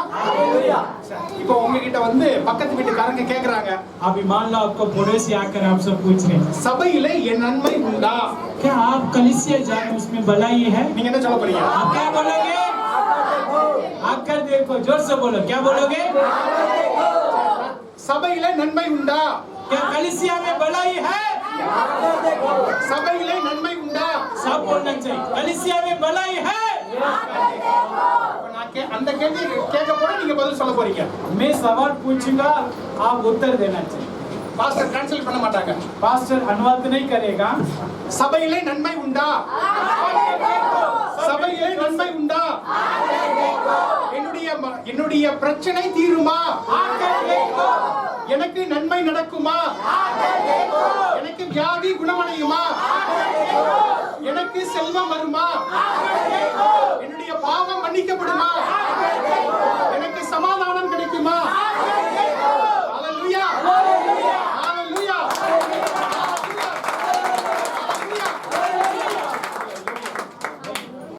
இப்போ உங்ககிட்ட வந்து பக்கத்து வீட்டுக்காரங்க கேக்குறாங்க, अभी मान लो आपको पड़ोसी आकर आपसे पूछ रहे हैं, சபையிலே என் நன்மை உண்டா? क्या आप कलीसिया जाते उसमें भलाई है? நீங்க என்ன சொல்ல போறீங்க? आप क्या बोलोगे? आकर देखो, जोर से बोलो, क्या बोलोगे? சபையிலே நன்மை உண்டா? क्या कलीसिया में भलाई है? சபையிலே நன்மை உண்டா? सब बोलना चाहिए, कलीसिया में भलाई है? இப்ப நான் அந்த கேள்வி கேட்க போற, நீங்க பதில் சொல்ல போறீங்க. मैं सवाल पूछूंगा, आप उत्तर देना चाहिए. பாஸ்டர் ட்ரான்ஸ்லேட் பண்ண மாட்டாங்க. पास्टर अनुवाद नहीं करेगा. சபையிலே நன்மை உண்டா? சபையிலே நன்மை உண்டா? என்னுடைய பிரச்சனை தீருமா? எனக்கு நன்மை நடக்குமா? எனக்கு வியாதி குணமடையுமா? எனக்கு செல்வம் வருமா?